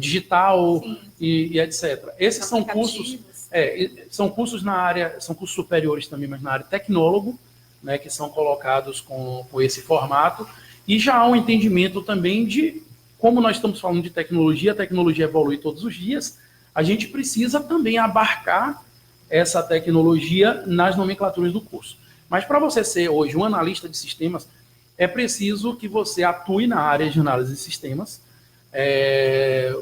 S2: digital e etc. Esses são cursos, são cursos na área, são cursos superiores também, mas na área tecnólogo, né, que são colocados com esse formato, e já há um entendimento também de como nós estamos falando de tecnologia, a tecnologia evolui todos os dias, a gente precisa também abarcar essa tecnologia nas nomenclaturas do curso. Mas para você ser hoje um analista de sistemas, é preciso que você atue na área de análise de sistemas.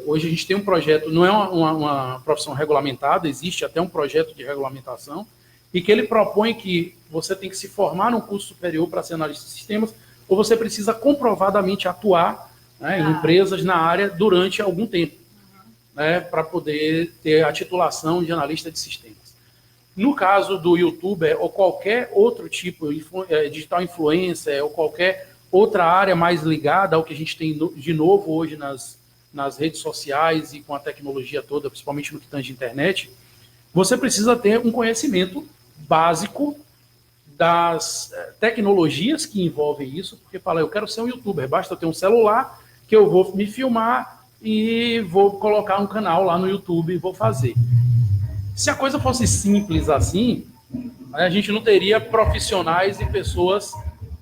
S2: Hoje a gente tem um projeto, não é uma profissão regulamentada, existe até um projeto de regulamentação, e que ele propõe que você tem que se formar num curso superior para ser analista de sistemas, ou você precisa comprovadamente atuar, né, em empresas na área durante algum tempo, né, para poder ter a titulação de analista de sistemas. No caso do YouTuber ou qualquer outro tipo, digital influencer ou qualquer outra área mais ligada ao que a gente tem de novo hoje nas redes sociais e com a tecnologia toda, principalmente no que tange internet, você precisa ter um conhecimento básico das tecnologias que envolvem isso, porque fala, eu quero ser um youtuber, basta eu ter um celular que eu vou me filmar e vou colocar um canal lá no YouTube e vou fazer. Se a coisa fosse simples assim, a gente não teria profissionais e pessoas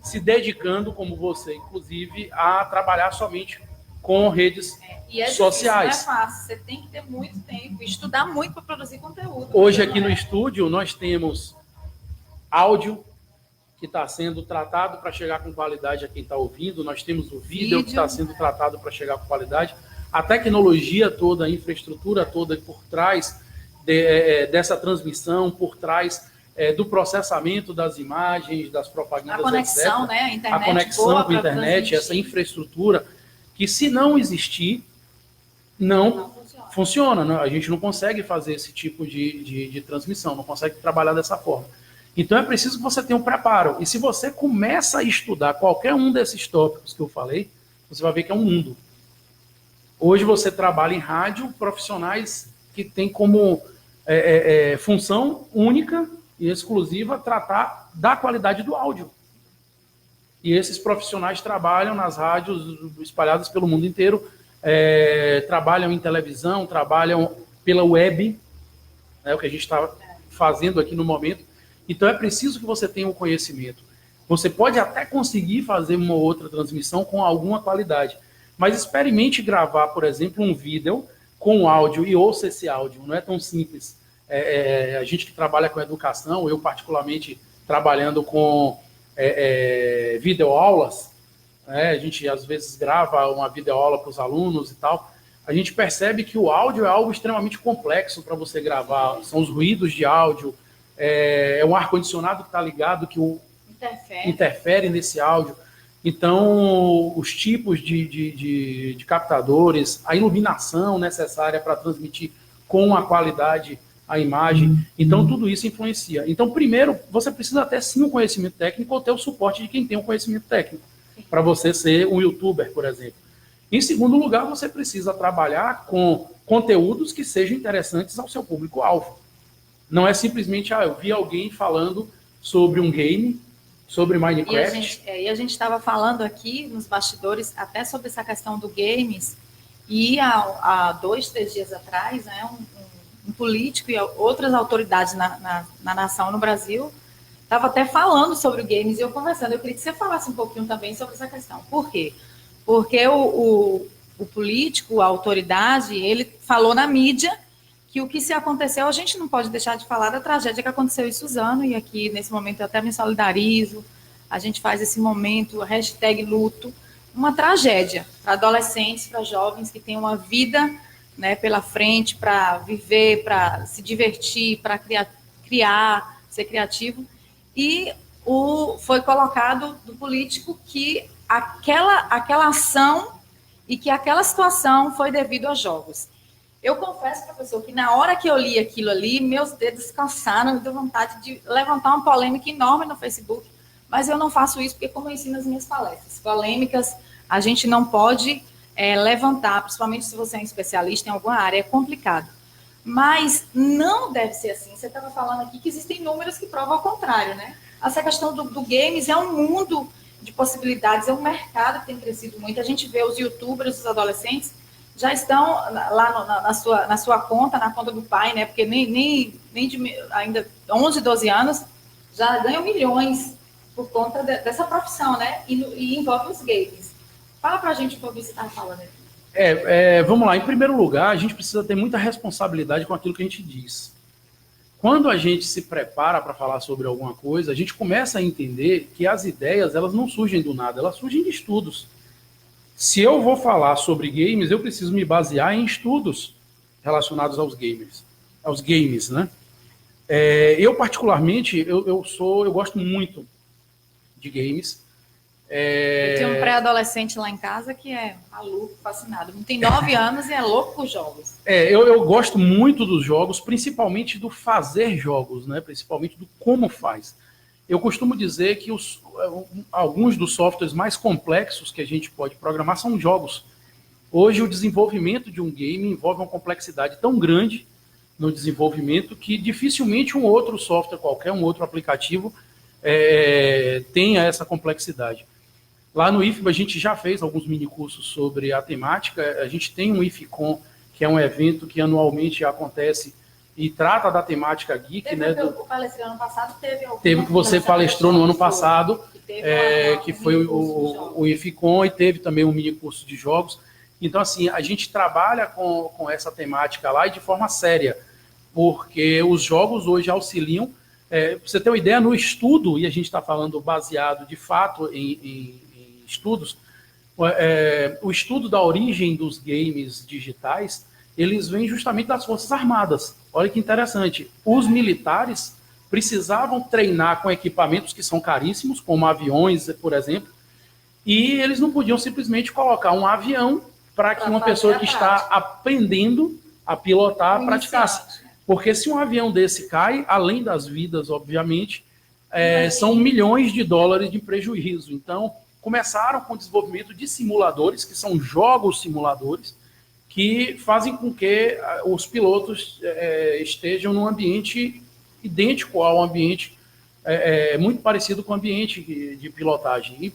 S2: se dedicando, como você, inclusive, a trabalhar somente com redes sociais.
S1: Difícil, não é fácil, você tem que ter muito tempo, estudar muito para produzir conteúdo.
S2: Hoje aqui no estúdio nós temos áudio que está sendo tratado para chegar com qualidade a quem está ouvindo, nós temos o vídeo que está sendo tratado para chegar com qualidade, a tecnologia toda, a infraestrutura toda por trás dessa transmissão, por trás do processamento das imagens, das propagandas,
S1: a conexão,
S2: etc.
S1: Né? A internet,
S2: a conexão com a internet, essa infraestrutura, que se não existir, não funciona. A gente não consegue fazer esse tipo de transmissão, não consegue trabalhar dessa forma. Então é preciso que você tenha um preparo. E se você começa a estudar qualquer um desses tópicos que eu falei, você vai ver que é um mundo. Hoje você trabalha em rádio, profissionais que têm como função única e exclusiva tratar da qualidade do áudio. E esses profissionais trabalham nas rádios espalhadas pelo mundo inteiro, trabalham em televisão, trabalham pela web, o que a gente está fazendo aqui no momento. Então é preciso que você tenha um conhecimento. Você pode até conseguir fazer uma outra transmissão com alguma qualidade, mas experimente gravar, por exemplo, um vídeo com áudio e ouça esse áudio. Não é tão simples. A gente que trabalha com educação, eu particularmente trabalhando com videoaulas, a gente às vezes grava uma videoaula para os alunos e tal, a gente percebe que o áudio é algo extremamente complexo para você gravar. São os ruídos de áudio, um ar-condicionado que está ligado, que interfere nesse áudio. Então, os tipos de captadores, a iluminação necessária para transmitir com a qualidade a imagem. Então, tudo isso influencia. Então, primeiro, você precisa ter sim um conhecimento técnico ou ter o suporte de quem tem um conhecimento técnico, para você ser um youtuber, por exemplo. Em segundo lugar, você precisa trabalhar com conteúdos que sejam interessantes ao seu público-alvo. Não é simplesmente, eu vi alguém falando sobre um game, sobre Minecraft.
S1: E a gente estava falando aqui nos bastidores até sobre essa questão do games, e há 2, 3 dias atrás, um político e outras autoridades na nação, no Brasil, estava até falando sobre o games, e eu conversando. Eu queria que você falasse um pouquinho também sobre essa questão. Por quê? Porque o político, a autoridade, ele falou na mídia que o que se aconteceu, a gente não pode deixar de falar da tragédia que aconteceu em Suzano, e aqui, nesse momento, eu até me solidarizo, a gente faz esse momento, #luto, uma tragédia para adolescentes, para jovens que têm uma vida, pela frente, para viver, para se divertir, para criar, ser criativo, e foi colocado do político que aquela ação e que aquela situação foi devido a jogos. Eu confesso, professor, que na hora que eu li aquilo ali, meus dedos cansaram, me deu vontade de levantar uma polêmica enorme no Facebook, mas eu não faço isso porque, como eu ensino nas minhas palestras, polêmicas a gente não pode levantar, principalmente se você é um especialista em alguma área, é complicado. Mas não deve ser assim. Você estava falando aqui que existem números que provam ao contrário, né? Essa questão do games é um mundo de possibilidades, é um mercado que tem crescido muito. A gente vê os youtubers, os adolescentes, já estão lá na sua conta, na conta do pai, né? Porque nem ainda 11, 12 anos já ganham milhões por conta dessa profissão, né? E envolve os games. Fala pra gente um pouco o que você estava falando aqui.
S2: Vamos lá. Em primeiro lugar, a gente precisa ter muita responsabilidade com aquilo que a gente diz. Quando a gente se prepara para falar sobre alguma coisa, a gente começa a entender que as ideias, elas não surgem do nada, elas surgem de estudos. Se eu vou falar sobre games, eu preciso me basear em estudos relacionados aos games, né? Eu, particularmente, eu gosto muito de games.
S1: Eu tenho um pré-adolescente lá em casa que é maluco, fascinado. Tem 9 anos e é louco por jogos.
S2: Eu gosto muito dos jogos, principalmente do fazer jogos, né? Principalmente do como faz. Eu costumo dizer que alguns dos softwares mais complexos que a gente pode programar são jogos. Hoje, o desenvolvimento de um game envolve uma complexidade tão grande no desenvolvimento que dificilmente um outro software qualquer, um outro aplicativo, tenha essa complexidade. Lá no IFBA a gente já fez alguns minicursos sobre a temática. A gente tem um IFCON, que é um evento que anualmente acontece e trata da temática geek.
S1: Teve,
S2: né?
S1: Eu palestrei ano passado,
S2: teve que você palestrou no ano passado, que foi o IFCON, e teve também um minicurso de jogos. Então, assim, a gente trabalha com essa temática lá e de forma séria, porque os jogos hoje auxiliam. Para você ter uma ideia, no estudo, e a gente está falando baseado de fato em estudos, o estudo da origem dos games digitais, eles vêm justamente das Forças Armadas. Olha que interessante. Os militares precisavam treinar com equipamentos que são caríssimos, como aviões, por exemplo, e eles não podiam simplesmente colocar um avião para que uma pessoa que está aprendendo a pilotar praticasse. Porque se um avião desse cai, além das vidas, obviamente, são milhões de dólares de prejuízo. Então, começaram com o desenvolvimento de simuladores, que são jogos simuladores, que fazem com que os pilotos estejam num ambiente idêntico ao ambiente, muito parecido com o ambiente de pilotagem. E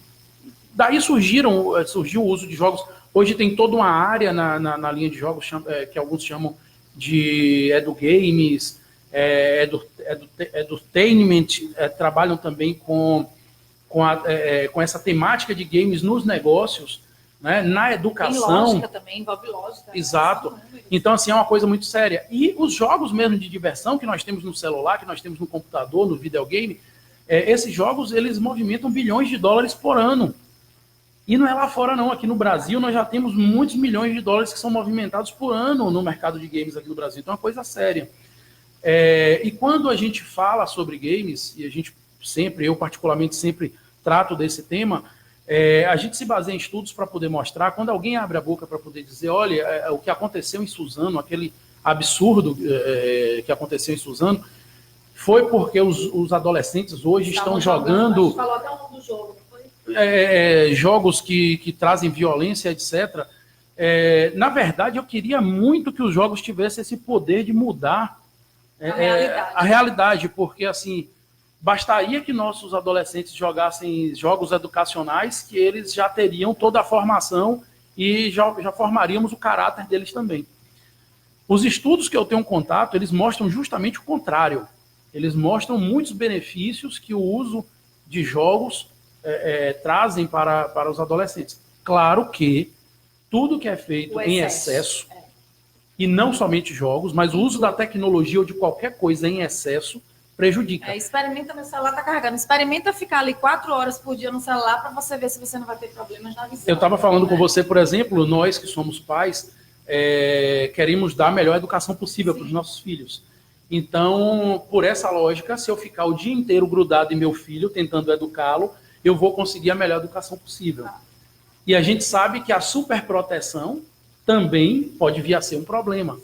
S2: daí surgiu o uso de jogos. Hoje tem toda uma área na linha de jogos que alguns chamam de edugames, edutainment, trabalham também com essa temática de games nos negócios, né, na educação. Tem
S1: lógica também, envolve lógica.
S2: Exato. Então, assim, é uma coisa muito séria. E os jogos mesmo de diversão que nós temos no celular, que nós temos no computador, no videogame, esses jogos, eles movimentam bilhões de dólares por ano. E não é lá fora, não. Aqui no Brasil, nós já temos muitos milhões de dólares que são movimentados por ano no mercado de games aqui no Brasil. Então, é uma coisa séria. E quando a gente fala sobre games, e a gente eu particularmente sempre trato desse tema, a gente se baseia em estudos para poder mostrar. Quando alguém abre a boca para poder dizer, olha, o que aconteceu em Suzano, aquele absurdo que aconteceu em Suzano, foi porque os adolescentes hoje estão jogando...
S1: Falou até o nome do jogo.
S2: Jogos que trazem violência, etc. Na verdade, eu queria muito que os jogos tivessem esse poder de mudar a realidade, porque assim, bastaria que nossos adolescentes jogassem jogos educacionais, que eles já teriam toda a formação e já formaríamos o caráter deles também. Os estudos que eu tenho contato, eles mostram justamente o contrário. Eles mostram muitos benefícios que o uso de jogos trazem para os adolescentes. Claro que tudo que é feito em excesso, e não somente jogos, mas o uso da tecnologia ou de qualquer coisa em excesso prejudica.
S1: Experimenta, meu celular está carregando. Experimenta ficar ali 4 horas por dia no celular para você ver se você não vai ter problemas na visão.
S2: Eu estava falando com você, por exemplo, nós que somos pais, queremos dar a melhor educação possível para os nossos filhos. Então, por essa lógica, se eu ficar o dia inteiro grudado em meu filho, tentando educá-lo, eu vou conseguir a melhor educação possível. E a gente sabe que a superproteção também pode vir a ser um problema,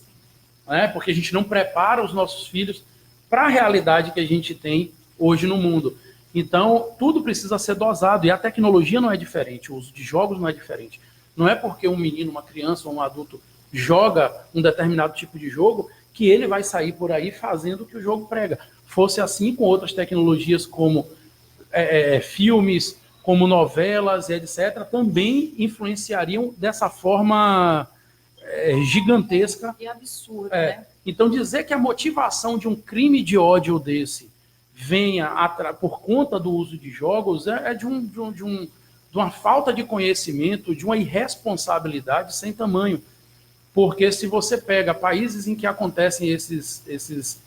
S2: né? Porque a gente não prepara os nossos filhos para a realidade que a gente tem hoje no mundo. Então, tudo precisa ser dosado, e a tecnologia não é diferente, o uso de jogos não é diferente. Não é porque um menino, uma criança ou um adulto joga um determinado tipo de jogo que ele vai sair por aí fazendo o que o jogo prega. Fosse assim com outras tecnologias como filmes, como novelas, etc., também influenciariam dessa forma gigantesca.
S1: E absurda, né?
S2: Então, dizer que a motivação de um crime de ódio desse venha por conta do uso de jogos de uma falta de conhecimento, de uma irresponsabilidade sem tamanho. Porque se você pega países em que acontecem esses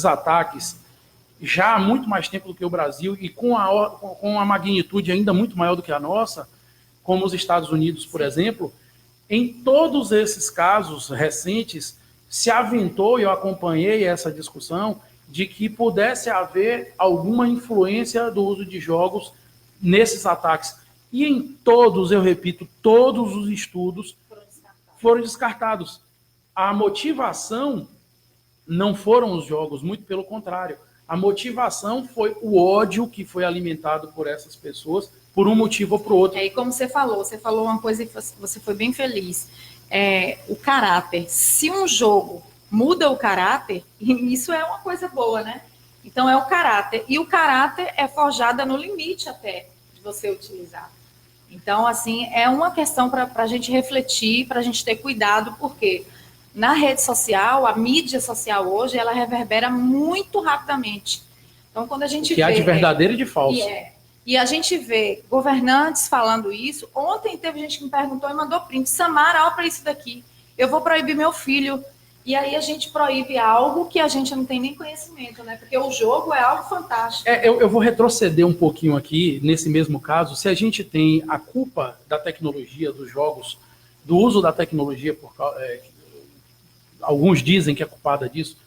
S2: ataques já há muito mais tempo do que o Brasil e com a magnitude ainda muito maior do que a nossa, como os Estados Unidos, por exemplo, em todos esses casos recentes, se aventou, e eu acompanhei essa discussão, de que pudesse haver alguma influência do uso de jogos nesses ataques. E em todos, eu repito, todos os estudos foram descartados. A motivação não foram os jogos, muito pelo contrário. A motivação foi o ódio que foi alimentado por essas pessoas, por um motivo ou por outro.
S1: E como você falou uma coisa que você foi bem feliz. O caráter. Se um jogo muda o caráter, isso é uma coisa boa, né? Então, é o caráter. E o caráter é forjado no limite até de você utilizar. Então, assim, é uma questão para a gente refletir, para a gente ter cuidado, porque na rede social, a mídia social hoje, ela reverbera muito rapidamente. Então, quando a gente
S2: que há de verdadeiro e de falso.
S1: E a gente vê governantes falando isso. Ontem teve gente que me perguntou e mandou print. Samara, olha para isso daqui. Eu vou proibir meu filho. E aí a gente proíbe algo que a gente não tem nem conhecimento, né? Porque o jogo é algo fantástico.
S2: Eu vou retroceder um pouquinho aqui, nesse mesmo caso. Se a gente tem a culpa da tecnologia, dos jogos, do uso da tecnologia, alguns dizem que é culpada disso,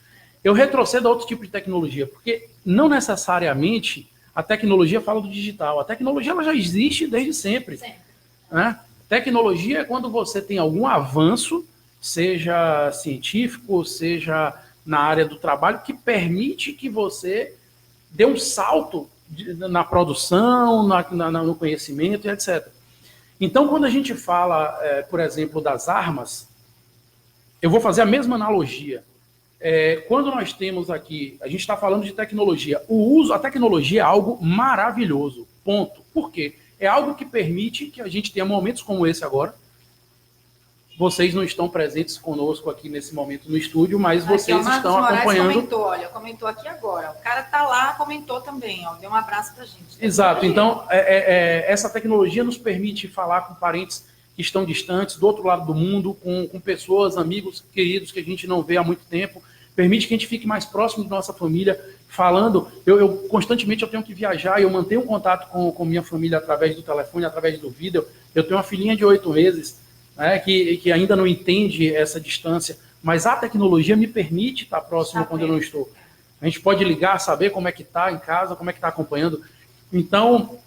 S2: eu retrocedo a outro tipo de tecnologia, porque não necessariamente a tecnologia fala do digital. A tecnologia ela já existe desde sempre. Né? Tecnologia é quando você tem algum avanço, seja científico, seja na área do trabalho, que permite que você dê um salto na produção, no conhecimento e etc. Então, quando a gente fala, por exemplo, das armas, eu vou fazer a mesma analogia. Quando nós temos aqui, a gente está falando de tecnologia, a tecnologia é algo maravilhoso, ponto. Por quê? É algo que permite que a gente tenha momentos como esse agora. Vocês não estão presentes conosco aqui nesse momento no estúdio, mas vocês estão acompanhando.
S1: Comentou aqui agora. O cara está lá, comentou também, deu um abraço para a gente.
S2: Exato. Então, essa tecnologia nos permite falar com parentes que estão distantes, do outro lado do mundo, com pessoas, amigos, queridos que a gente não vê há muito tempo, permite que a gente fique mais próximo de nossa família, falando. Constantemente eu tenho que viajar, eu mantenho um contato com minha família através do telefone, através do vídeo. Eu tenho uma filhinha de 8 meses, né, que ainda não entende essa distância, mas a tecnologia me permite estar próximo quando eu não estou. A gente pode ligar, saber como é que está em casa, como é que está acompanhando. Então,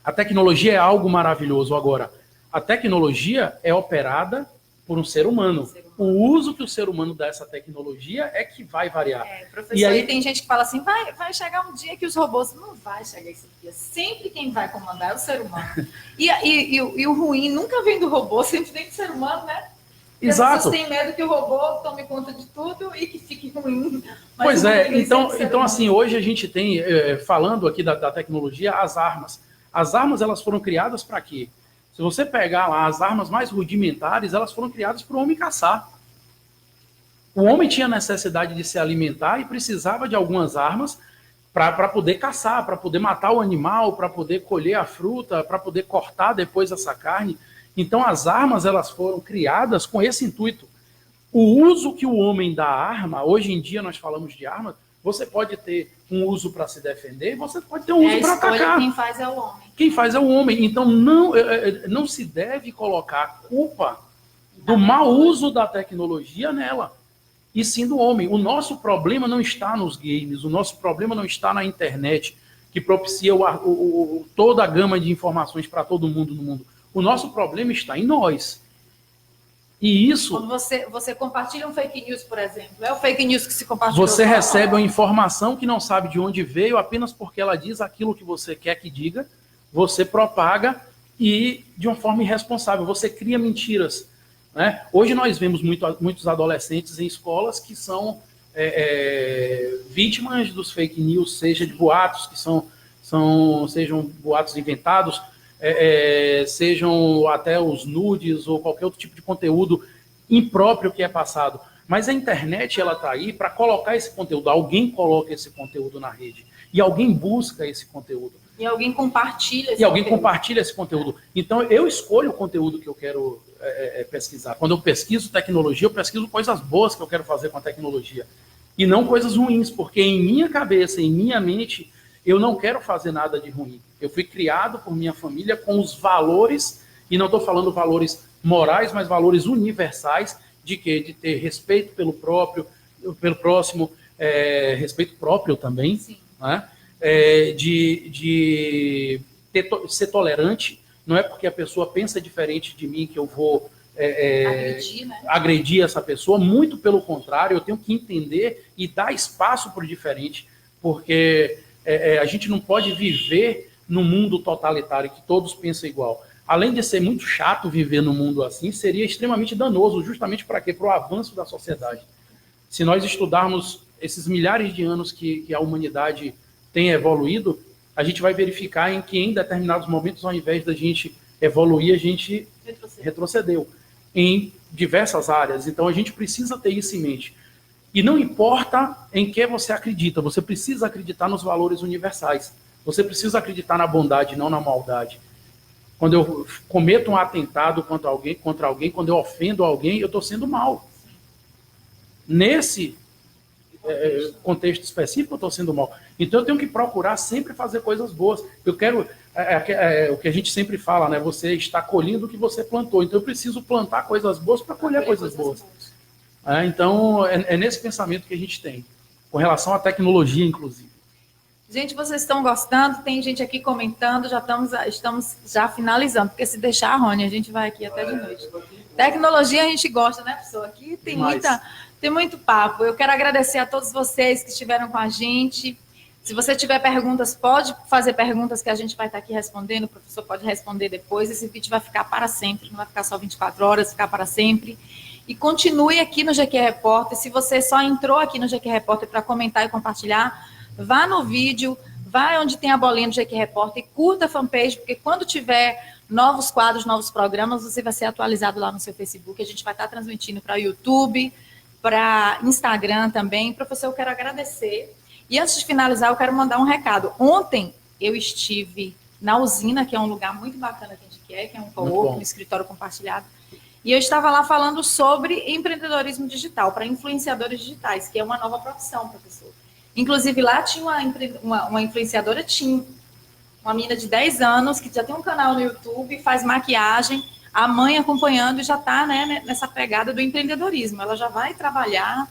S2: a tecnologia é algo maravilhoso. Agora, a tecnologia é operada por um ser humano. O uso que o ser humano dá a essa tecnologia é que vai variar.
S1: Professor, e aí tem gente que fala assim, vai chegar um dia que os robôs... Não vai chegar esse dia. Sempre quem vai comandar é o ser humano. E o ruim nunca vem do robô, sempre vem do ser humano, né?
S2: Exato.
S1: As pessoas têm medo que o robô tome conta de tudo e que fique ruim.
S2: Pois então assim, hoje a gente tem, falando aqui da tecnologia, as armas. As armas, elas foram criadas para quê? Se você pegar lá as armas mais rudimentares, elas foram criadas para o homem caçar. O homem tinha necessidade de se alimentar e precisava de algumas armas para poder caçar, para poder matar o animal, para poder colher a fruta, para poder cortar depois essa carne. Então as armas, elas foram criadas com esse intuito. O uso que o homem dá à arma, hoje em dia nós falamos de arma, você pode ter um uso para se defender, você pode ter um uso para atacar.
S1: Quem faz é o homem.
S2: Quem faz é o homem. Então não se deve colocar a culpa do mau uso da tecnologia nela, e sim do homem. O nosso problema não está nos games, o nosso problema não está na internet, que propicia toda a gama de informações para todo mundo no mundo. O nosso problema está em nós. E isso...
S1: Quando você compartilha um fake news, por exemplo, é o fake news que se compartilha.
S2: Você recebe uma informação que não sabe de onde veio, apenas porque ela diz aquilo que você quer que diga, você propaga e de uma forma irresponsável, você cria mentiras. Né? Hoje nós vemos muitos adolescentes em escolas que são vítimas dos fake news, seja de boatos que sejam boatos inventados, sejam até os nudes ou qualquer outro tipo de conteúdo impróprio que é passado. Mas a internet, ela está aí para colocar esse conteúdo. Alguém coloca esse conteúdo na rede. E alguém busca esse conteúdo.
S1: E alguém compartilha
S2: esse conteúdo. Então, eu escolho o conteúdo que eu quero pesquisar. Quando eu pesquiso tecnologia, eu pesquiso coisas boas que eu quero fazer com a tecnologia. E não coisas ruins, porque em minha cabeça, em minha mente, eu não quero fazer nada de ruim. Eu fui criado por minha família com os valores, e não estou falando valores morais, mas valores universais, de quê? De ter respeito pelo próximo, respeito próprio também,
S1: sim,
S2: né? De ser tolerante. Não é porque a pessoa pensa diferente de mim que eu vou agredir essa pessoa. Muito pelo contrário, eu tenho que entender e dar espaço para o diferente, porque a gente não pode viver num mundo totalitário que todos pensam igual. Além de ser muito chato viver num mundo assim, seria extremamente danoso, justamente para quê? Para o avanço da sociedade. Se nós estudarmos esses milhares de anos que a humanidade tem evoluído, a gente vai verificar em que em determinados momentos, ao invés da gente evoluir, a gente retrocedeu em diversas áreas. Então a gente precisa ter isso em mente. E não importa em que você acredita, você precisa acreditar nos valores universais. Você precisa acreditar na bondade, não na maldade. Quando eu cometo um atentado contra alguém, quando eu ofendo alguém, eu estou sendo mal. Nesse contexto específico, eu estou sendo mal. Então, eu tenho que procurar sempre fazer coisas boas. Eu quero, o que a gente sempre fala, né? Você está colhendo o que você plantou. Então, eu preciso plantar coisas boas para colher coisas boas. Então, é nesse pensamento que a gente tem, com relação à tecnologia, inclusive.
S1: Gente, vocês estão gostando? Tem gente aqui comentando, estamos já finalizando, porque se deixar, Rony, a gente vai aqui até de noite. Tecnologia a gente gosta, né, pessoal? Aqui tem muito papo. Eu quero agradecer a todos vocês que estiveram com a gente. Se você tiver perguntas, pode fazer perguntas que a gente vai estar aqui respondendo, o professor pode responder depois. Esse vídeo vai ficar para sempre, não vai ficar só 24 horas, vai ficar para sempre. E continue aqui no GQ Repórter. Se você só entrou aqui no GQ Repórter para comentar e compartilhar, vá no vídeo, vá onde tem a bolinha do GQ Repórter e curta a fanpage, porque quando tiver novos quadros, novos programas, você vai ser atualizado lá no seu Facebook. A gente vai estar transmitindo para YouTube, para Instagram também. Professor, eu quero agradecer. E antes de finalizar, eu quero mandar um recado. Ontem eu estive na Usina, que é um lugar muito bacana que a gente quer, que é um co-work, um escritório compartilhado. E eu estava lá falando sobre empreendedorismo digital, para influenciadores digitais, que é uma nova profissão, professor. Inclusive, lá tinha uma influenciadora, uma menina de 10 anos, que já tem um canal no YouTube, faz maquiagem, a mãe acompanhando e já está, né, nessa pegada do empreendedorismo. Ela já vai trabalhar.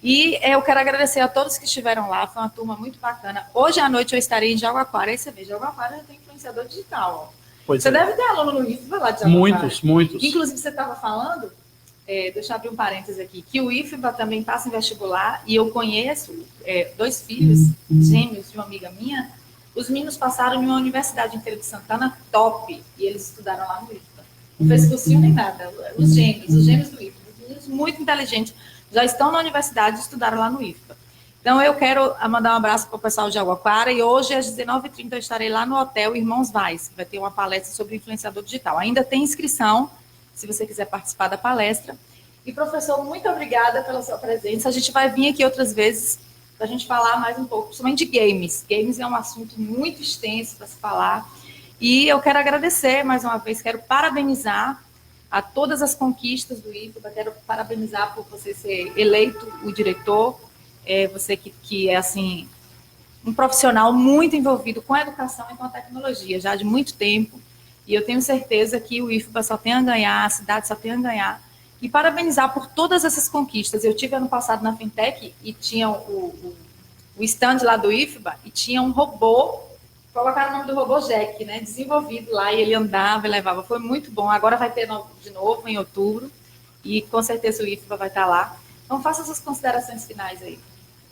S1: E eu quero agradecer a todos que estiveram lá, foi uma turma muito bacana. Hoje à noite eu estarei em Jaguaquara, aí você vê, Jaguaquara já tem influenciador digital, ó. Você deve ter aluno no IFBA lá de Jaguaquara.
S2: Muitos.
S1: Inclusive, você estava falando, deixa eu abrir um parênteses aqui, que o IFBA também passa em vestibular, e eu conheço 2 filhos gêmeos de uma amiga minha. Os meninos passaram em uma universidade em Feira de Santana top, e eles estudaram lá no IFBA. Não fez cursinho nem nada. Os gêmeos do IFBA, os meninos muito inteligentes, já estão na universidade e estudaram lá no IFBA. Então, eu quero mandar um abraço para o pessoal de Jaguaquara, e hoje, às 19h30, eu estarei lá no Hotel Irmãos Vaz, que vai ter uma palestra sobre influenciador digital. Ainda tem inscrição, se você quiser participar da palestra. E, professor, muito obrigada pela sua presença. A gente vai vir aqui outras vezes para a gente falar mais um pouco, principalmente de games. Games é um assunto muito extenso para se falar. E eu quero agradecer, mais uma vez, quero parabenizar a todas as conquistas do IFBA, quero parabenizar por você ser eleito o diretor, você que é, assim, um profissional muito envolvido com a educação e com a tecnologia, já de muito tempo, e eu tenho certeza que o IFBA só tem a ganhar, a cidade só tem a ganhar, e parabenizar por todas essas conquistas. Eu tive ano passado na Fintech, e tinha o stand lá do IFBA, e tinha um robô, colocaram o nome do robô Jack, né, desenvolvido lá, e ele andava e levava, foi muito bom. Agora vai ter de novo em outubro, e com certeza o IFBA vai estar lá. Então faça suas considerações finais aí.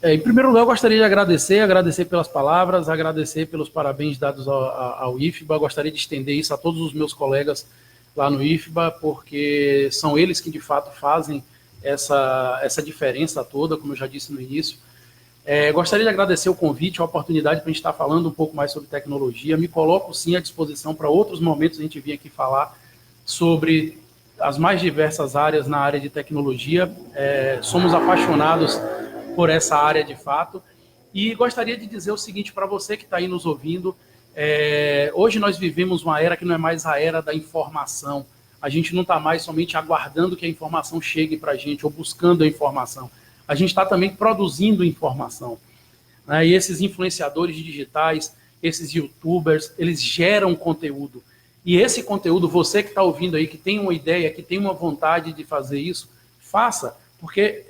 S2: Em primeiro lugar, eu gostaria de agradecer pelas palavras, agradecer pelos parabéns dados ao IFBA. Eu gostaria de estender isso a todos os meus colegas lá no IFBA, porque são eles que de fato fazem essa diferença toda, como eu já disse no início. Gostaria de agradecer o convite, a oportunidade para a gente estar falando um pouco mais sobre tecnologia. Me coloco sim à disposição para outros momentos a gente vir aqui falar sobre as mais diversas áreas na área de tecnologia. Somos apaixonados por essa área de fato. E gostaria de dizer o seguinte para você que está aí nos ouvindo. Hoje nós vivemos uma era que não é mais a era da informação. A gente não está mais somente aguardando que a informação chegue para a gente ou buscando a informação. A gente está também produzindo informação. Né? E esses influenciadores digitais, esses youtubers, eles geram conteúdo. E esse conteúdo, você que está ouvindo aí, que tem uma ideia, que tem uma vontade de fazer isso, faça. Porque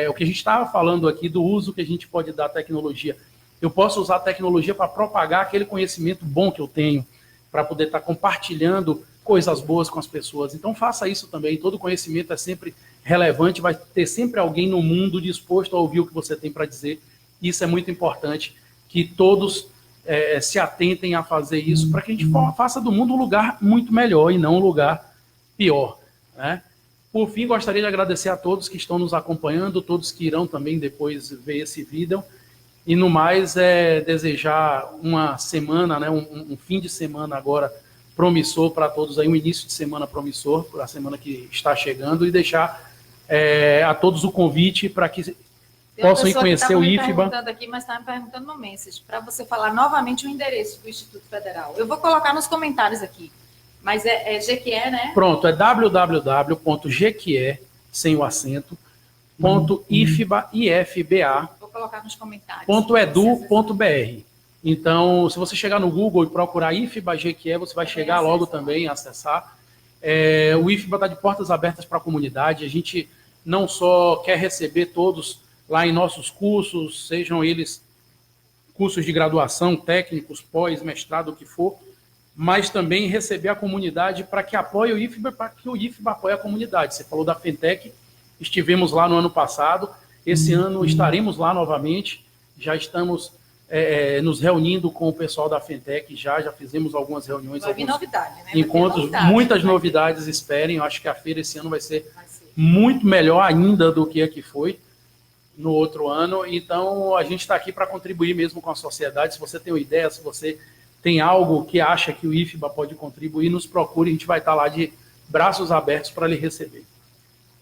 S2: o que a gente estava falando aqui do uso que a gente pode dar à tecnologia. Eu posso usar a tecnologia para propagar aquele conhecimento bom que eu tenho, para poder estar compartilhando coisas boas com as pessoas. Então faça isso também. Todo conhecimento é sempre relevante, vai ter sempre alguém no mundo disposto a ouvir o que você tem para dizer. Isso é muito importante, que todos se atentem a fazer isso, para que a gente faça do mundo um lugar muito melhor e não um lugar pior, né? Por fim, gostaria de agradecer a todos que estão nos acompanhando, todos que irão também depois ver esse vídeo. E no mais, desejar uma semana, né, um fim de semana agora promissor para todos, aí, um início de semana promissor, para a semana que está chegando, e deixar a todos o convite para que possam ir conhecer o IFBA.
S1: Perguntando aqui, mas está me perguntando no message, para você falar novamente o endereço do Instituto Federal. Eu vou colocar nos comentários aqui, mas é GQE, né?
S2: Pronto, é www.gque, sem o acento, .ifba,
S1: vou colocar nos comentários.
S2: .edu.br. Então, se você chegar no Google e procurar IFBA GQE, você vai chegar logo também a acessar. O IFBA está de portas abertas para a comunidade. A gente não só quer receber todos lá em nossos cursos, sejam eles cursos de graduação, técnicos, pós, mestrado, o que for, mas também receber a comunidade para que apoie o IFBA, para que o IFBA apoie a comunidade. Você falou da Fentec, estivemos lá no ano passado, esse ano estaremos lá novamente, já estamos nos reunindo com o pessoal da Fentec, já fizemos algumas reuniões,
S1: vai vir novidade, né?
S2: Encontros, muitas novidades, esperem. Eu acho que a feira esse ano vai ser muito melhor ainda do que a que foi no outro ano. Então, a gente está aqui para contribuir mesmo com a sociedade. Se você tem uma ideia, se você tem algo que acha que o IFBA pode contribuir, nos procure, a gente vai estar lá de braços abertos para lhe receber.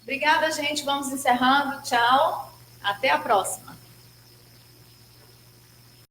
S1: Obrigada, gente. Vamos encerrando. Tchau. Até a próxima.